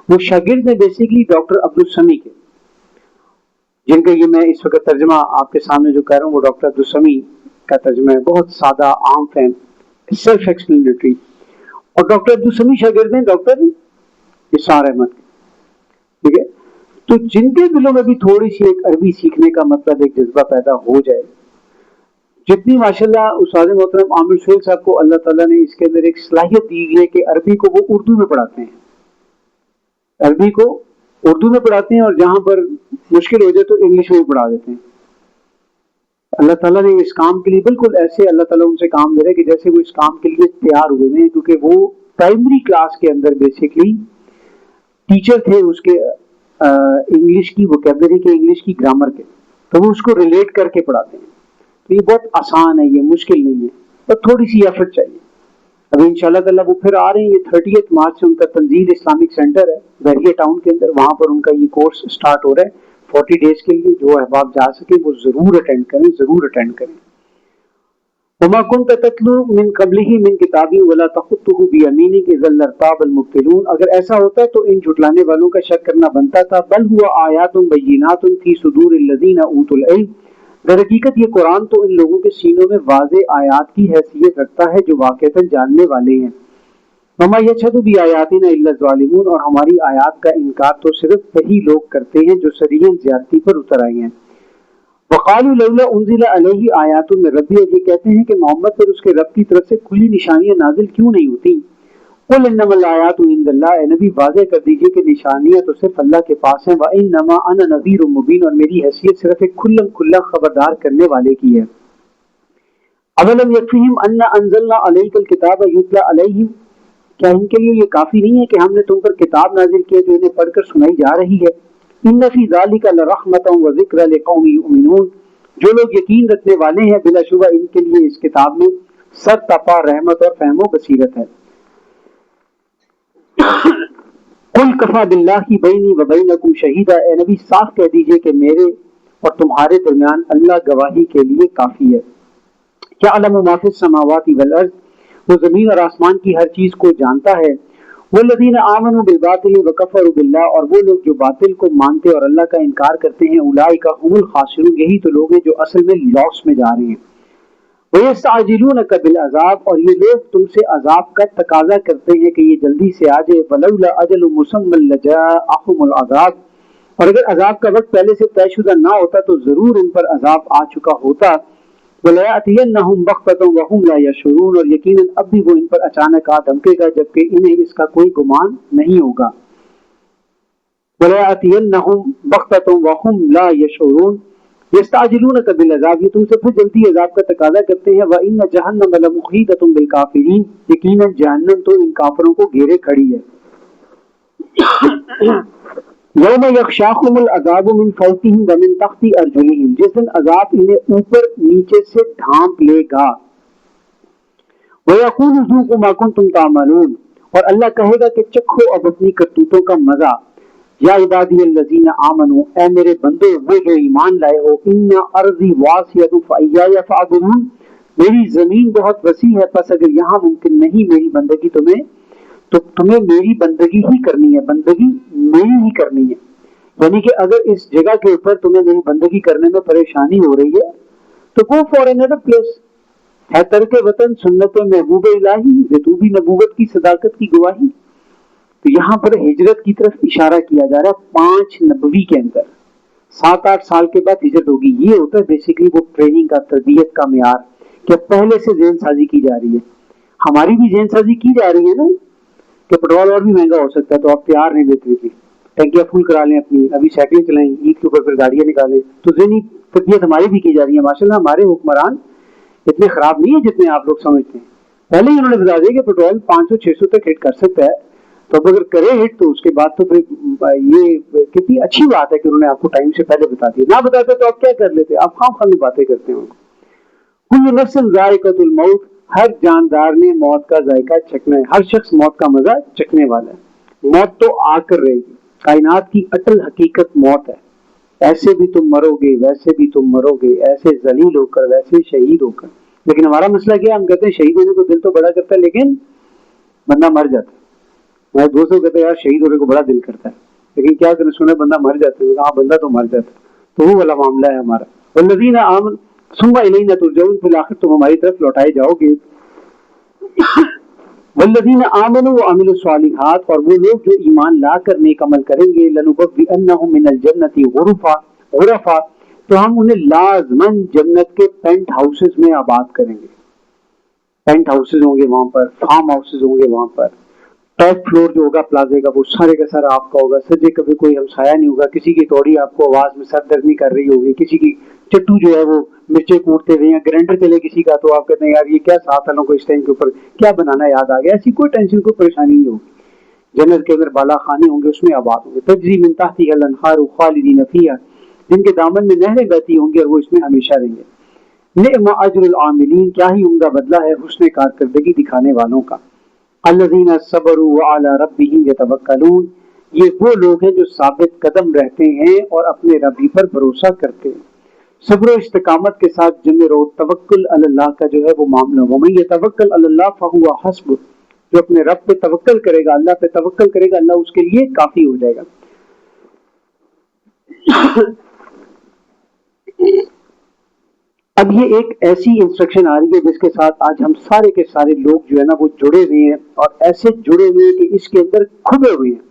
وہ شاگرد ہیں بیسیکلی ڈاکٹر عبدالسمی کے، جن کا یہ میں اس وقت ترجمہ آپ کے سامنے جو کہہ رہا ہوں وہ ڈاکٹر عبدالسمی کا ترجمہ ہے. بہت سادہ، عام فہم، سیلف ایکسپلینیٹری. اور ڈاکٹر عبدالسمی شاگرد ہیں ڈاکٹر اسرار احمد کے. ٹھیک ہے. تو جن کے دلوں میں بھی تھوڑی سی ایک عربی سیکھنے کا مطلب ایک جذبہ پیدا ہو جائے، جتنی ماشاءاللہ استاد محترم عامر سہیل صاحب کو اللہ تعالیٰ نے اس کے اندر ایک صلاحیت دی ہے کہ عربی کو وہ اردو میں پڑھاتے ہیں. عربی کو اردو میں پڑھاتے ہیں اور جہاں پر مشکل ہو جائے تو انگلش میں بھی پڑھا دیتے ہیں. اللہ تعالیٰ نے اس کام کے لیے بالکل ایسے اللہ تعالیٰ ان سے کام دے رہے کہ جیسے وہ اس کام کے لیے تیار ہوئے ہیں، کیونکہ وہ پرائمری کلاس کے اندر بیسکلی ٹیچر تھے اس کے انگلش کی ووکیبلری کے، انگلش کی گرامر کے. تو وہ اس کو ریلیٹ کر کے پڑھاتے ہیں. تو یہ بہت آسان ہے، یہ مشکل نہیں ہے، بس تھوڑی سی ایفرٹ چاہیے. ابھی انشاءاللہ تعالیٰ وہ پھر آ رہے ہیں. یہ 30 مارچ سے ان کا تنزیل اسلامک سینٹر ہے بحریہ ٹاؤن کے اندر، وہاں پر ان کا یہ کورس سٹارٹ ہو رہا ہے 40 ڈیز کے لیے. جو احباب جا سکے وہ ضرور اٹینڈ کریں، ضرور اٹینڈ کریں. وما كنت تتلو من قبله من كتاب ولا تخطه بيمينك اذا لارتاب المبطلون، اگر ایسا ہوتا تو ان جھٹلانے والوں کا شک کرنا بنتا تھا. بل هو آیات بینات فی صدور الذین اوتوا العلم، در حقیقت یہ قرآن تو ان لوگوں کے سینوں میں واضح آیات کی حیثیت رکھتا ہے جو واقعتاً جاننے والے ہیں. وما یجحد بآیاتنا الا الظالمون، اور ہماری آیات کا انکار تو صرف وہی لوگ کرتے ہیں جو سریحاً زیادتی پر اتر آئے ہیں. وقالوا لولا انزل علیہ آیات من ربی، اور یہ کہتے ہیں کہ محمد پر اس کے رب کی طرف سے کھلی نشانیاں نازل کیوں نہیں ہوتی. قل انما الآیات عند اللہ، اے نبی واضح کر دیجئے کہ نشانیاں تو صرف اللہ کے پاس ہیں. وانما انا نذیر مبین، اور میری حیثیت صرف ایک کھلم کھلا خبردار کرنے والے کی ہے. اولم یکفیہم انا انزلنا علیک الکتاب یتلی علیہم، کیا ان کے لیے یہ کافی نہیں ہے کہ ہم نے تم پر کتاب نازل کی ہے جو انہیں پڑھ کر سنائی جا رہی ہے. ان فی ذلک لرحمۃ وذکر لقوم یؤمنون، جو لوگ یقین رکھنے والے ہیں بلا شبہ ان کے لیے اس کتاب میں سر تپا رحمت اور فہم و بصیرت ہے. قل کفی باللہ بینی وبینکم شہیدا، اے نبی صاف کہہ دیجئے کہ میرے اور تمہارے درمیان اللہ گواہی کے لیے کافی ہے. یعلم ما فی السماوات والارض، وہ زمین اور آسمان کی ہر چیز کو جانتا ہے. والذین آمنوا بالباطل وکفروا باللہ، اور وہ لوگ جو باطل کو مانتے اور اللہ کا انکار کرتے ہیں، اولئک هم الخاسرون، یہی تو لوگ ہیں جو اصل میں لاس میں جا رہے ہیں. وَيَسْتَعْجِلُونَكَ بِالْعَذَابِ، اور یہ لوگ تم سے عذاب کا تقاضا کرتے ہیں کہ یہ جلدی سے آ جائے. وَلَوْلَا أَجَلٌ مُّسَمًّى لَجَاءَهُمُ الْعَذَابُ، اور اگر عذاب کا وقت پہلے سے طے شدہ نہ ہوتا تو ضرور ان پر عذاب آ چکا ہوتا. وَلَيَأْتِيَنَّهُمْ بَغْتَةً وَهُمْ لَا يَشْعُرُونَ، اور یقیناً اب بھی وہ ان پر اچانک آ دھمکے گا جبکہ انہیں اس کا کوئی گمان نہیں ہوگا۔ وَلَيَأْتِيَنَّهُمْ بَغْتَةً وَهُمْ لَا يَشْعُرُونَ يَسْتَعْجِلُونَكَ بِالْعَذَابِ، یہ تم سے پھر جلدی عذاب کا تقاضا کرتے ہیں۔ وَإِنَّ جَهَنَّمَ لَمُحِيطَةٌ بِالْكَافِرِينَ، یقیناً جہنم تو ان کافروں کو گھیرے کھڑی ہے۔ یوم یغشاہم العذاب من فوقہم ومن تحت ارجلہم، جس دن عذاب انہیں اوپر نیچے سے ڈھانپ لے گا۔ وَيَقُولُ ذُوقُوا مَا كُنتُمْ تَعْمَلُونَ، اور اللہ کہے گا کہ چکھو اب اپنی کرتوتوں کا مزہ۔ یا عبادی الذین آمنوا، اے میرے بندو وہ جو ایمان لائے ہو، ان ارضی واسعۃ فإیایا فاعبدون، میری زمین بہت وسیع ہے، پس اگر یہاں ممکن نہیں میری بندگی تمہیں تو تمہیں میری بندگی ہی کرنی ہے، بندگی میری ہی کرنی ہے۔ یعنی کہ اگر اس جگہ کے اوپر تمہیں میری بندگی کرنے میں پریشانی ہو رہی ہے تو گو فار another place۔ ہے ترک وطن سنت محبوب الہی، دے تو بھی نبوت کی صداقت کی گواہی۔ تو یہاں پر ہجرت کی طرف اشارہ کیا جا رہا ہے 5 نبوی کے اندر 7-8 سال کے بعد ہجرت ہوگی۔ یہ ہوتا ہے بیسیکلی وہ ٹریننگ کا، تربیت کا معیار، کہ پہلے سے ذہن سازی کی جا رہی ہے۔ ہماری بھی ذہن سازی کی جا رہی ہے نا کہ پیٹرول اور بھی مہنگا ہو سکتا ہے، تو آپ تیار نہیں دیتے تھے، ٹینکیاں فل کرا لیں اپنی، ابھی سائیکلیں چلائیں، عید کے اوپر پھر گاڑیاں نکالیں۔ تو ذہنی تربیت ہماری بھی کی جا رہی ہے۔ ماشاءاللہ ہمارے حکمران اتنے خراب نہیں ہیں جتنے آپ لوگ سمجھتے ہیں۔ پہلے ہی انہوں نے بتا دیا کہ پیٹرول 500-600 تک ہٹ کر سکتا ہے، تو اب اگر کرے ہٹ تو اس کے بعد تو پھر یہ کتنی اچھی بات ہے کہ انہوں نے آپ کو ٹائم سے پہلے بتا دیا۔ نہ بتاتے تو آپ کیا کر لیتے، آپ خام خامی باتیں کرتے ہیں۔ کل نفس ذائقۃ الموت، ہر جاندار نے موت کا ذائقہ چکھنا ہے، ہر شخص موت کا مزہ چکھنے والا ہے۔ موت تو آ کر رہے گی، کائنات کی اٹل حقیقت موت ہے۔ ایسے بھی تم مرو گے، ویسے بھی تم مرو گے، ایسے ذلیل ہو کر، ویسے شہید ہو کر۔ لیکن ہمارا مسئلہ کیا ہے، ہم کہتے ہیں شہید ہونے کو دل تو بڑا کرتا ہے لیکن بندہ مر جاتا ہے۔ ہمارے دوستوں کہتے ہیں یار شہید ہونے کو بڑا دل کرتا ہے لیکن کیا کریں، سنے بندہ مر جاتا ہے۔ ہاں بندہ تو مر جاتا ہے، تو وہ والا معاملہ ہے ہمارا۔ والذین آمنوا ثم الینا ترجعون، پھر آخر تم ہماری طرف لوٹائے جاؤ گے۔ والذین آمنوا وعملوا الصالحات، اور وہ لوگ جو ایمان لا کر نیک عمل کریں گے، لنبوئنہم من الجنۃ غرفا، تو ہم انہیں لازماً جنت کے پینٹ ہاؤسز میں آباد کریں گے۔ پینٹ ہاؤسز ہوں گے وہاں پر، فارم ہاؤسز ہوں گے وہاں پر، ٹاپ فلور جو ہوگا پلازے کا وہ سارے کا سارا آپ کا ہوگا، سجے کبھی کوئی ہمسایہ نہیں ہوگا، کسی کی توڑی آپ کو آواز میں سر درد نہیں کر رہی ہوگی، کسی کی چٹو جو ہے وہ مرچے کوٹتے ہوئے یا گرینڈر چلے کسی کا تو آپ کہتے ہیں یار یہ کیا 7 سالوں کو اس ٹائم کے اوپر کیا بنانا یاد آ گیا۔ ایسی کوئی ٹینشن کوئی پریشانی نہیں ہوگی۔ جنت کے اندر بالا خانے ہوں گے، اس میں آباد ہوں گے۔ تجری من تحتها الانہار خالدین فیہا، جن کے دامن میں نہریں بہتی ہوں گی اور وہ اس میں ہمیشہ رہیں گے۔ نعم اجر العاملین، کیا ہی عمدہ بدلہ ہے حسن کارکردگی دکھانے والوں کا۔ الذین صبروا وعلی ربہم یتوکلون، یہ وہ لوگ ہیں جو ثابت قدم رہتے ہیں اور اپنے رب ہی پر بھروسہ کرتے ہیں۔ صبر و استقامت کے ساتھ جمع رہو۔ توکل علی اللہ کا جو ہے وہ معاملہ، ومن یتوکل علی اللہ فہو حسبہ، جو اپنے رب پہ توکل کرے گا، اللہ پہ توکل کرے گا، اللہ اس کے لیے کافی ہو جائے گا۔ اب یہ ایک ایسی انسٹرکشن آ رہی ہے جس کے ساتھ آج ہم سارے کے سارے لوگ جو ہے نا وہ جڑے ہوئے ہیں، اور ایسے جڑے ہوئے ہیں کہ اس کے اندر کھبے ہوئے ہیں۔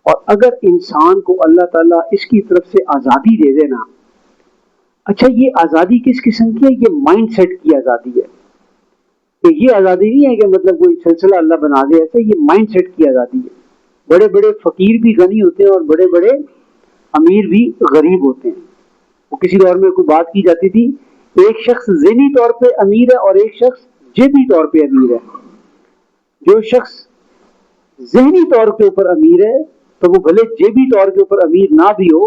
اور اگر انسان کو اللہ تعالیٰ اس کی طرف سے آزادی دے دینا، اچھا یہ آزادی کس قسم کی ہے؟ یہ مائنڈ سیٹ کی آزادی ہے، کہ یہ آزادی نہیں ہے کہ مطلب کوئی سلسلہ اللہ بنا دے، ایسے یہ مائنڈ سیٹ کی آزادی ہے۔ بڑے بڑے فقیر بھی غنی ہوتے ہیں اور بڑے بڑے امیر بھی غریب ہوتے ہیں۔ وہ کسی دور میں کوئی بات کی جاتی تھی، ایک شخص ذہنی طور پہ امیر ہے اور ایک شخص جیبی طور پہ امیر ہے۔ جو شخص ذہنی طور کے اوپر امیر ہے تو وہ بھلے جیبی طور کے اوپر امیر نہ بھی ہو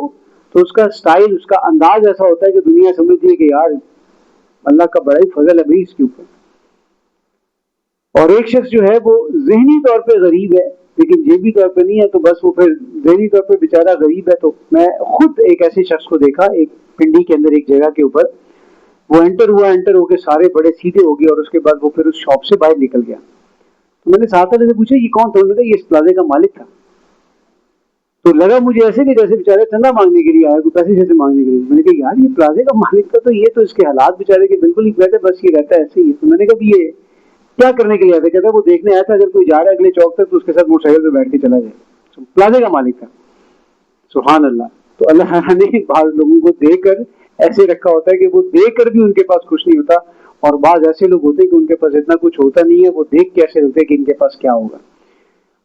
تو اس کا سٹائل، اس کا انداز ایسا ہوتا ہے کہ دنیا سمجھتی ہے کہ یار اللہ کا بڑا ہی فضل ہے بھائی اس کے اوپر۔ اور ایک شخص جو ہے وہ ذہنی طور پہ غریب ہے لیکن جیبی طور پہ نہیں ہے، تو بس وہ پھر ذہنی طور پہ بیچارہ غریب ہے۔ تو میں خود ایک ایسے شخص کو دیکھا ایک پنڈی کے اندر ایک جگہ کے اوپر، وہ انٹر ہو کے سارے بڑے سیدھے ہو گئے اور اس کے بعد وہ پھر اس شاپ سے باہر نکل گیا۔ تو میں نے ساتھ والے سے پوچھا یہ کون تھا؟ انہوں نے کہا یہ اس پلازے کا مالک تھا۔ تو لگا مجھے ایسے کہ جیسے بیچارے چندہ مانگنے کے لیے آیا، کوئی پیسے جیسے مانگنے کے لیے۔ میں نے کہا یار یہ پلازے کا مالک تھا تو یہ تو اس کے حالات بیچارے کے بالکل ہی بیٹھے، بس یہ رہتا ہے ایسے ہی ہے۔ تو میں نے کہا یہ کیا کرنے کے لیے آیا تھا؟ کہتا وہ دیکھنے آیا تھا اگر کوئی جا رہا ہے اگلے چوک تک تو اس کے ساتھ موٹر سائیکل پہ بیٹھ کے چلا جائے۔ پلازے کا مالک تھا، سبحان اللہ۔ تو اللہ تعالیٰ نے بعض لوگوں کو دے کر ایسے رکھا ہوتا ہے کہ وہ دے کر بھی ان کے پاس کچھ نہیں ہوتا، اور بعض ایسے لوگ ہوتے ہیں کہ ان کے پاس اتنا کچھ ہوتا نہیں ہے، وہ دیکھ کے ایسے لگتے ہیں کہ ان کے پاس کیا ہوگا۔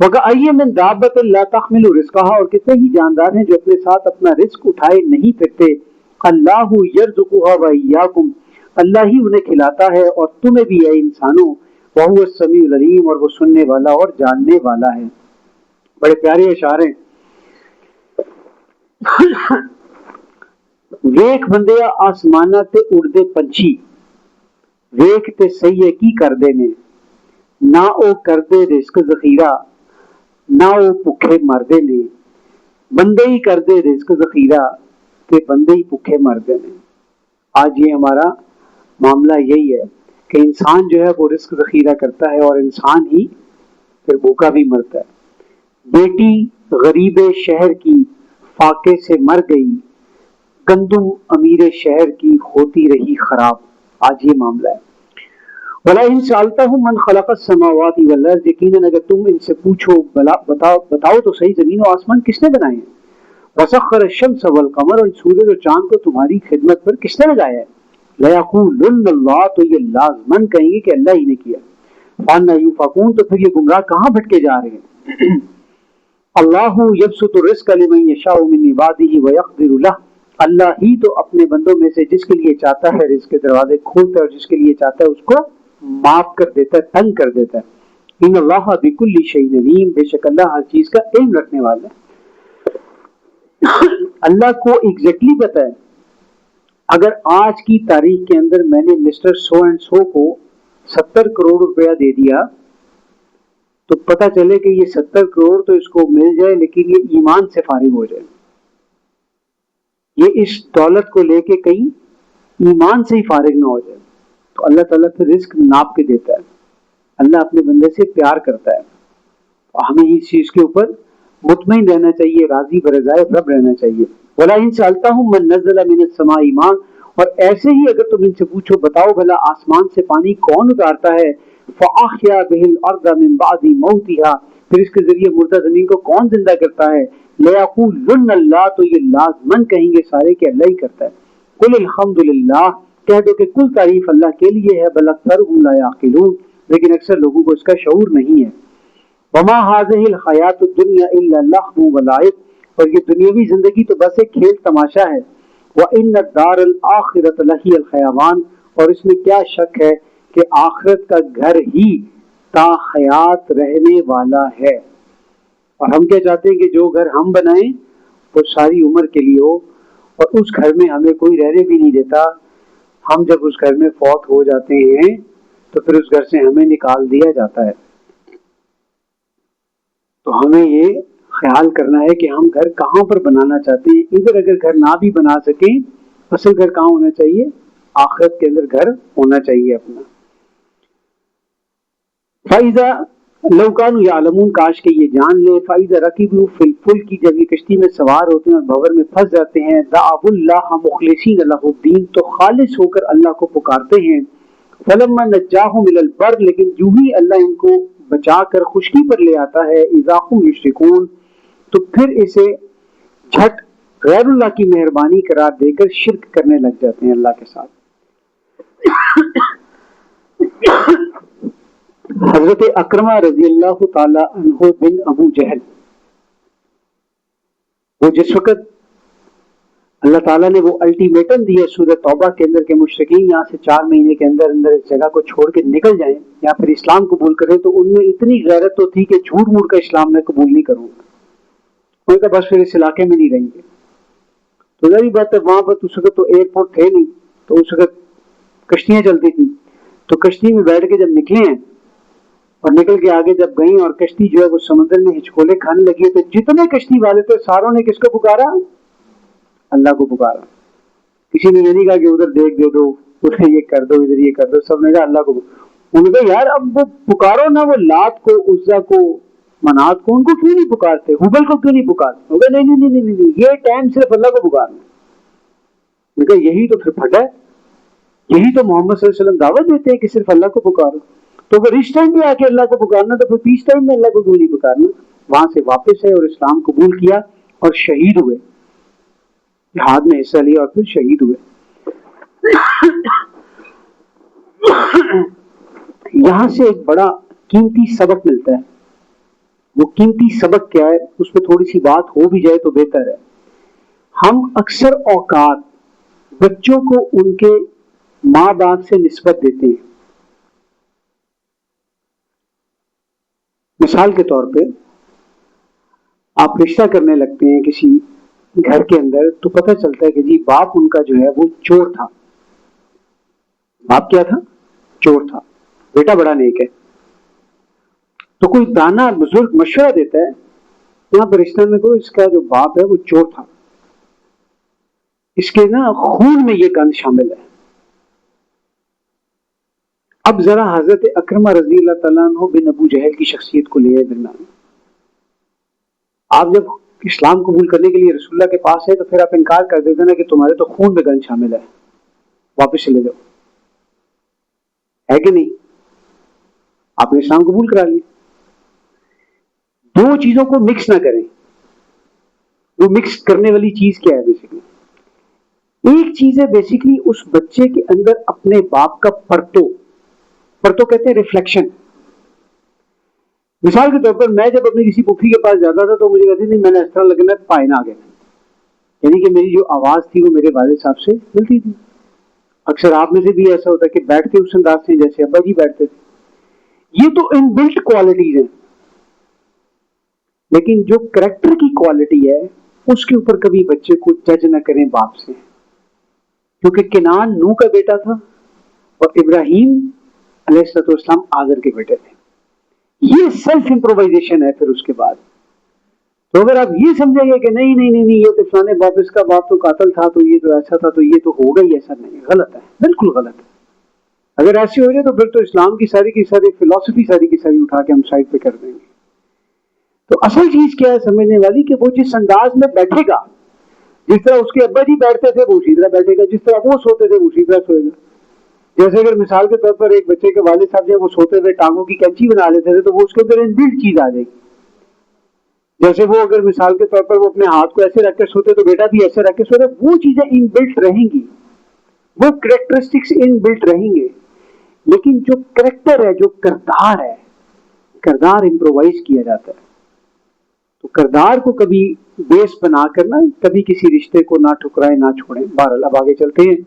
وَكَأَيٍّ مِّن دَابَّةٍ لَا تَحْمِلُ رِزْقَهَا، اور کتنے ہی جاندار ہیں جو اپنے ساتھ اپنا رزق اٹھائے نہیں پھرتے۔ اللہ یرزقها وَإِيَّاكُمْ، اللہ ہی انہیں کھلاتا ہے اور تمہیں بھی اے انسانوں۔ وَهُوَ السَّمِيعُ الْعَلِيمُ، اور وہ سننے والا اور جاننے والا ہے۔ بڑے پیارے اشعار ہیں۔ ویکھ بندیا آسماناں تے اڑدے پنچھی، ویکھ تے سہی کی کردے نے، نہ او کردے رزق ذخیرہ، نہ او بھکھے مردے نے۔ بندے ہی کردے رزق ذخیرہ تے بندے ہی بھکھے مردے نے۔ آج یہ ہمارا معاملہ یہی ہے کہ انسان جو ہے وہ رزق ذخیرہ کرتا ہے اور انسان ہی پھر بھوکا بھی مرتا ہے۔ بیٹی غریب شہر کی فاقے سے مر گئی، گندم امیر شہر کی ہوتی رہی خراب۔ آج یہ معاملہ ہے۔ وَلَئِن سَأَلْتَهُم مَّنْ خَلَقَ السَّمَاوَاتِ وَالْأَرْضَ، یقیناً اگر تم ان سے پوچھو بتاؤ تو صحیح زمین و آسمان کس نے بنائے ہیں؟ وَسَخَّرَ الشَّمْسَ وَالْقَمَرَ، اور سورج اور چاند کو تمہاری خدمت پر کس نے لگایا ہے؟ لَيَقُولُنَّ اللَّهُ، تو یہ لازماً کہیں گے کہ اللہ ہی نے کیا۔ فَأَنَّىٰ يُؤْفَكُونَ، تو پھر یہ گمراہ کہاں بھٹکے جا رہے ہیں؟ اللہ یبسط الرزق لمن یشاء من عباده ویقدر له، اللہ ہی تو اپنے بندوں میں سے جس کے لیے چاہتا ہے رزق کے دروازے کھولتا ہے اور جس کے لیے چاہتا ہے اس کو معاف کر دیتا ہے، تنگ کر دیتا ہے۔ ان اللہ بکل شیء علیم، بے شک اللہ ہر چیز کا علم رکھنے والا ہے۔ اللہ کو ایگزیکٹلی پتہ ہے اگر آج کی تاریخ کے اندر میں نے مسٹر سو اینڈ سو کو 70 کروڑ روپیہ دے دیا تو پتہ چلے کہ یہ 70 کروڑ تو اس کو مل جائے لیکن یہ ایمان سے فارغ ہو جائے، یہ اس دولت کو لے کے کہیں ایمان سے ہی فارغ نہ ہو جائے۔ تو اللہ تعالیٰ پھر رزق ناپ کے دیتا ہے، اللہ اپنے بندے سے پیار کرتا ہے، اور ہمیں اس چیز کے اوپر مطمئن رہنا چاہیے، راضی برضائے رب رہنا چاہیے۔ وَلَئِن سَأَلْتَهُم مَّن نَّزَّلَ مِنَ السَّمَاءِ مَاءً، اور ایسے ہی اگر تم ان سے پوچھو بتاؤ بھلا آسمان سے پانی کون اتارتا ہے؟ فَأَحْيَا بِهِ الْأَرْضَ مِن بَعْدِ مَوْتِهَا، پھر اس کے ذریعے مردہ زمین کو کون زندہ کرتا ہے؟ لَيَقُولُنَّ اللَّهُ، تو یہ لازماً کہیں گے سارے کہ اللہ ہی کرتا ہے۔ قُلِ الْحَمْدُ لِلَّهِ، کہہ دو کہ کل تعریف اللہ کے لیے ہے، بل اکثرهم لا يعقلون، لیکن اکثر لوگوں کو اس کا شعور نہیں ہے۔ وما هذه الحیات الدنیا الا لهو ولعب، اور یہ دنیاوی زندگی تو بس ایک کھیل تماشا ہے۔ وان الدار الاخرۃ لہی الحیوان، اور اس میں کیا شک ہے کہ آخرت کا گھر ہی تا حیات رہنے والا ہے۔ اور ہم کیا چاہتے ہیں کہ جو گھر ہم بنائیں وہ ساری عمر کے لیے ہو، اور اس گھر میں ہمیں کوئی رہنے بھی نہیں دیتا۔ ہم جب اس گھر میں فوت ہو جاتے ہیں تو پھر اس گھر سے ہمیں نکال دیا جاتا ہے۔ تو ہمیں یہ خیال کرنا ہے کہ ہم گھر کہاں پر بنانا چاہتے ہیں۔ ادھر اگر گھر نہ بھی بنا سکیں، اصل گھر کہاں ہونا چاہیے؟ آخرت کے اندر گھر ہونا چاہیے اپنا۔ فَإِذَا لَوْ كَانُوا يَعْلَمُونَ، کاش کہ یہ جان لیں، فَإِذَا رَكِبُوا فِي الْفُلْكِ، جب یہ کشتی میں سوار ہوتے ہیں اور بھور میں پھنس جاتے ہیں، دعوا اللہ مخلصین لہ الدین، تو خالص ہو کر اللہ کو پکارتے ہیں۔ فَلَمَّا نَجَّاهُمْ إِلَى الْبَرِّ، لیکن جو ہی اللہ ان کو بچا کر خشکی پر لے آتا ہے، اذا هم یشرکون، تو پھر اسے جھٹ غیر اللہ کی مہربانی قرار دے کر شرک کرنے لگ جاتے ہیں اللہ کے ساتھ۔ حضرت اکرمہ رضی اللہ تعالی عنہ بن ابو جہل، وہ جس وقت اللہ تعالیٰ نے وہ الٹیمیٹم دیا سورہ توبہ کے اندر کہ مشرکین یہاں سے 4 مہینے کے اندر اندر اس جگہ کو چھوڑ کے نکل جائیں یا پھر اسلام قبول کریں، تو ان میں اتنی غیرت تو تھی کہ جھوٹ موٹ کا اسلام میں قبول نہیں کروں گا، ان کا بس پھر اس علاقے میں نہیں رہیں گے۔ تو ظاہری بات ہے وہاں پر اس وقت تو ایئرپورٹ تھے نہیں، تو اس وقت کشتیاں چلتی تھیں، تو کشتی میں بیٹھ کے جب نکلے ہیں اور نکل کے آگے جب گئیں اور کشتی جو ہے وہ سمندر میں ہچکولے کھانے لگی ہے، تو جتنے کشتی والے تھے ساروں نے کس کو پکارا؟ اللہ کو پکارا۔ کسی نے یہ نہیں کہا کہ ادھر دیکھ دے دو، ادھر یہ کر دو، ادھر یہ کر دو، سب نے کہا اللہ کو۔ انہوں نے کہا یار اب وہ پکارو نا، وہ لات کو، عزا کو، منات کو، ان کو کیوں نہیں پکارتے؟ ہبل کو کیوں نہیں پکارتے؟ وہ کہا نہیں نہیں نہیں نہیں، یہ ٹائم صرف اللہ کو پکارنا۔ میں کہا یہی تو پھر پھٹا ہے، یہی تو محمد صلی اللہ علیہ وسلم دعوت دیتے ہیں کہ صرف اللہ کو پکارو۔ تو اگر اس ٹائم بھی آ کے اللہ کو پکارنا تو پھر پیس ٹائم میں اللہ کو کیوں نہیں پکارنا؟ وہاں سے واپس ہے اور اسلام قبول کیا اور شہید ہوئے۔ جہاد میں حصہ لیا اور پھر شہید ہوئے. یہاں سے ایک بڑا قیمتی سبق ملتا ہے. وہ قیمتی سبق کیا ہے اس پہ تھوڑی سی بات ہو بھی جائے تو بہتر ہے. ہم اکثر اوقات بچوں کو ان کے ماں باپ سے نسبت دیتے ہیں. مثال کے طور پہ آپ رشتہ کرنے لگتے ہیں کسی گھر کے اندر تو پتہ چلتا ہے کہ جی باپ ان کا جو ہے وہ چور تھا. باپ کیا تھا؟ چور تھا. بیٹا بڑا نیک ہے. تو کوئی دانا بزرگ مشورہ دیتا ہے یہاں پر رشتہ میں کو اس کا جو باپ ہے وہ چور تھا, اس کے نا خون میں یہ گند شامل ہے. اب ذرا حضرت اکرمہ رضی اللہ تعالیٰ عنہ بن ابو جہل کی شخصیت کو لے درمیان. آپ جب اسلام قبول کرنے کے لیے رسول اللہ کے پاس ہے تو پھر آپ انکار کر دیتے نا کہ تمہارے تو خون میں گند شامل ہے, واپس چلے جاؤ, ہے کہ نہیں؟ آپ نے اسلام قبول کرا لیا. دو چیزوں کو مکس نہ کریں. وہ مکس کرنے والی چیز کیا ہے؟ بیسیکلی ایک چیز ہے بیسیکلی اس بچے کے اندر اپنے باپ کا پرتو کہتے ہیں ریفلیکشن. مثال کے طور پر میں جب اپنی کسی پھوپھی کے پاس جاتا تھا تو مجھے کہتی تھی میں نے اس طرح لگنا پائنا آ گیا, یعنی کہ میری جو آواز تھی وہ میرے والد صاحب سے ملتی تھی. اکثر آپ میں سے بھی ایسا ہوتا ہے کہ بیٹھتے اس انداز سے جیسے ابا جی بیٹھتے تھے. یہ تو ان بلٹ کوالٹیز ہیں, لیکن جو کریکٹر کی کوالٹی ہے اس کے اوپر کبھی بچے کو جج نہ کریں باپ سے, کیونکہ کنعان نوح کا بیٹا تھا اور ابراہیم علیہ السلام آزر کے بیٹے تھے. یہ سیلف امپرووائزیشن ہے. پھر اس کے بعد تو اگر آپ یہ سمجھیں گے کہ نہیں نہیں نہیں یہ تو فلانے باپ, اس کا باپ تو قاتل تھا تو یہ تو ایسا تھا تو یہ تو ہوگا ہی ایسا, نہیں, غلط ہے, بالکل غلط ہے. اگر ایسے ہو جائے تو پھر تو اسلام کی ساری فلسفی ساری کی ساری اٹھا کے ہم سائڈ پہ کر دیں گے. تو اصل چیز کیا ہے سمجھنے والی کہ وہ جس انداز میں بیٹھے گا, جس طرح اس کے ابا جی بیٹھتے تھے وہ اسی طرح بیٹھے گا, جس طرح وہ سوتے تھے وہ اسی طرح سوئے گا. جیسے اگر مثال کے طور پر ایک بچے کے والد صاحب جو وہ سوتے ہوئے ٹانگوں کی کینچی بنا لیتے تھے تو وہ اس کے اندر انبلٹ چیز آ جائے گی. جیسے وہ اگر مثال کے طور پر وہ اپنے ہاتھ کو ایسے رکھ کے سوتے تو بیٹا بھی ایسے رکھ کے سوتے, وہ چیزیں ان بلٹ رہیں گی, وہ کریکٹرسٹکس ان بلٹ رہیں گے. لیکن جو کریکٹر ہے, جو کردار ہے, کردار امپرووائز کیا جاتا ہے. تو کردار کو کبھی بیس بنا کرنا, کبھی کسی رشتے کو نہ ٹھکرائیں نہ چھوڑیں. بہرحال اب آگے چلتے ہیں.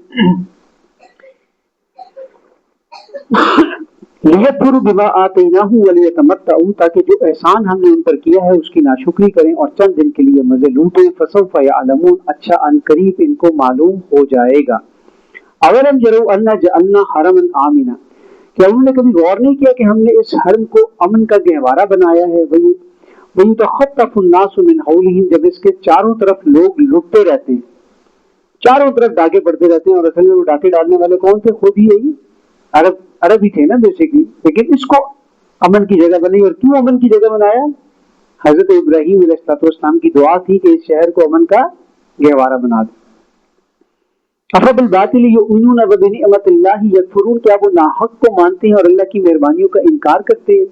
لِيَكْفُرُوا بِمَا آتَيْنَاهُمْ وَلِيَتَمَتَّعُوا, تاکہ جو احسان ہم نے ان پر کیا ہے اس کی ناشکری کریں اور چند دن کے لیے مزے لوٹیں. فَسَوْفَ يَعْلَمُونَ, اچھا ان قریب ان کو معلوم ہو جائے گا. أَوَلَمْ يَرَوْا أَنَّا جَعَلْنَا حَرَمًا آمِنًا, کیا انہوں نے کبھی غور نہیں کیا کہ ہم نے اس حرم کو امن کا گہوارہ بنایا ہے. وَيُتَخَطَّفُ النَّاسُ مِنْ حَوْلِهِمْ, جب اس کے چاروں طرف لوگ لٹتے رہتے ہیں, چاروں طرف ڈاکے پڑتے رہتے ہیں. اور اصل میں وہ ڈاکے ڈالنے والے کون تھے؟ خود ہی یہی عرب ہی تھے نا بیسیکلی. لیکن اس کو امن کی جگہ بنائی. اور کیوں امن کی جگہ بنایا؟ حضرت ابراہیم علیہ السلام کی دعا تھی کہ اس شہر کو امن کا گہوارہ بنا دو. افبالباطل یؤمنون وبنعمت اللہ یکفرون, کیا وہ ناحق کو مانتے ہیں اور اللہ کی مہربانیوں کا انکار کرتے ہیں.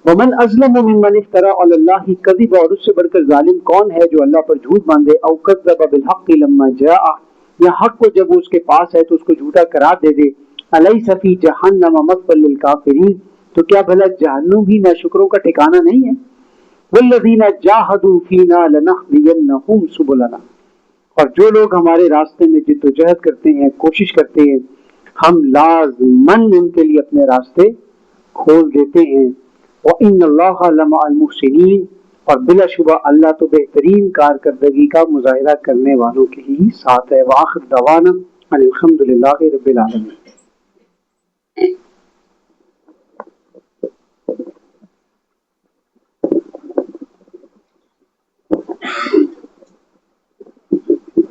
ومن ازلم ممن افترى علی اللہ کذبا, اور اس سے بڑھ کر ظالم کون ہے جو اللہ پر جھوٹ باندھے. او کذب بالحق لما جاء, یا حق کو جب وہ اس کے پاس ہے تو اس کو جھوٹا قرار دے دے. الیس فی جہنم مثوی للکافرین, تو کیا بھلا جہنم بھی ناشکروں کا ٹھکانہ نہیں ہے. والذین جاہدوا فینا لنہدینہم سبلنا, اور جو لوگ ہمارے راستے میں جد و جہد کرتے ہیں, کوشش کرتے ہیں, ہم لازماً ان کے لیے اپنے راستے کھول دیتے ہیں. وَإِنَّ اللَّهَ لَمَعَ الْمُحْسِنِينَ, اور بلا شبہ اللہ تو بہترین کارکردگی کا مظاہرہ کرنے والوں کے ہی ساتھ ہے. وآخر دعوانا الحمد للہ رب العالمین.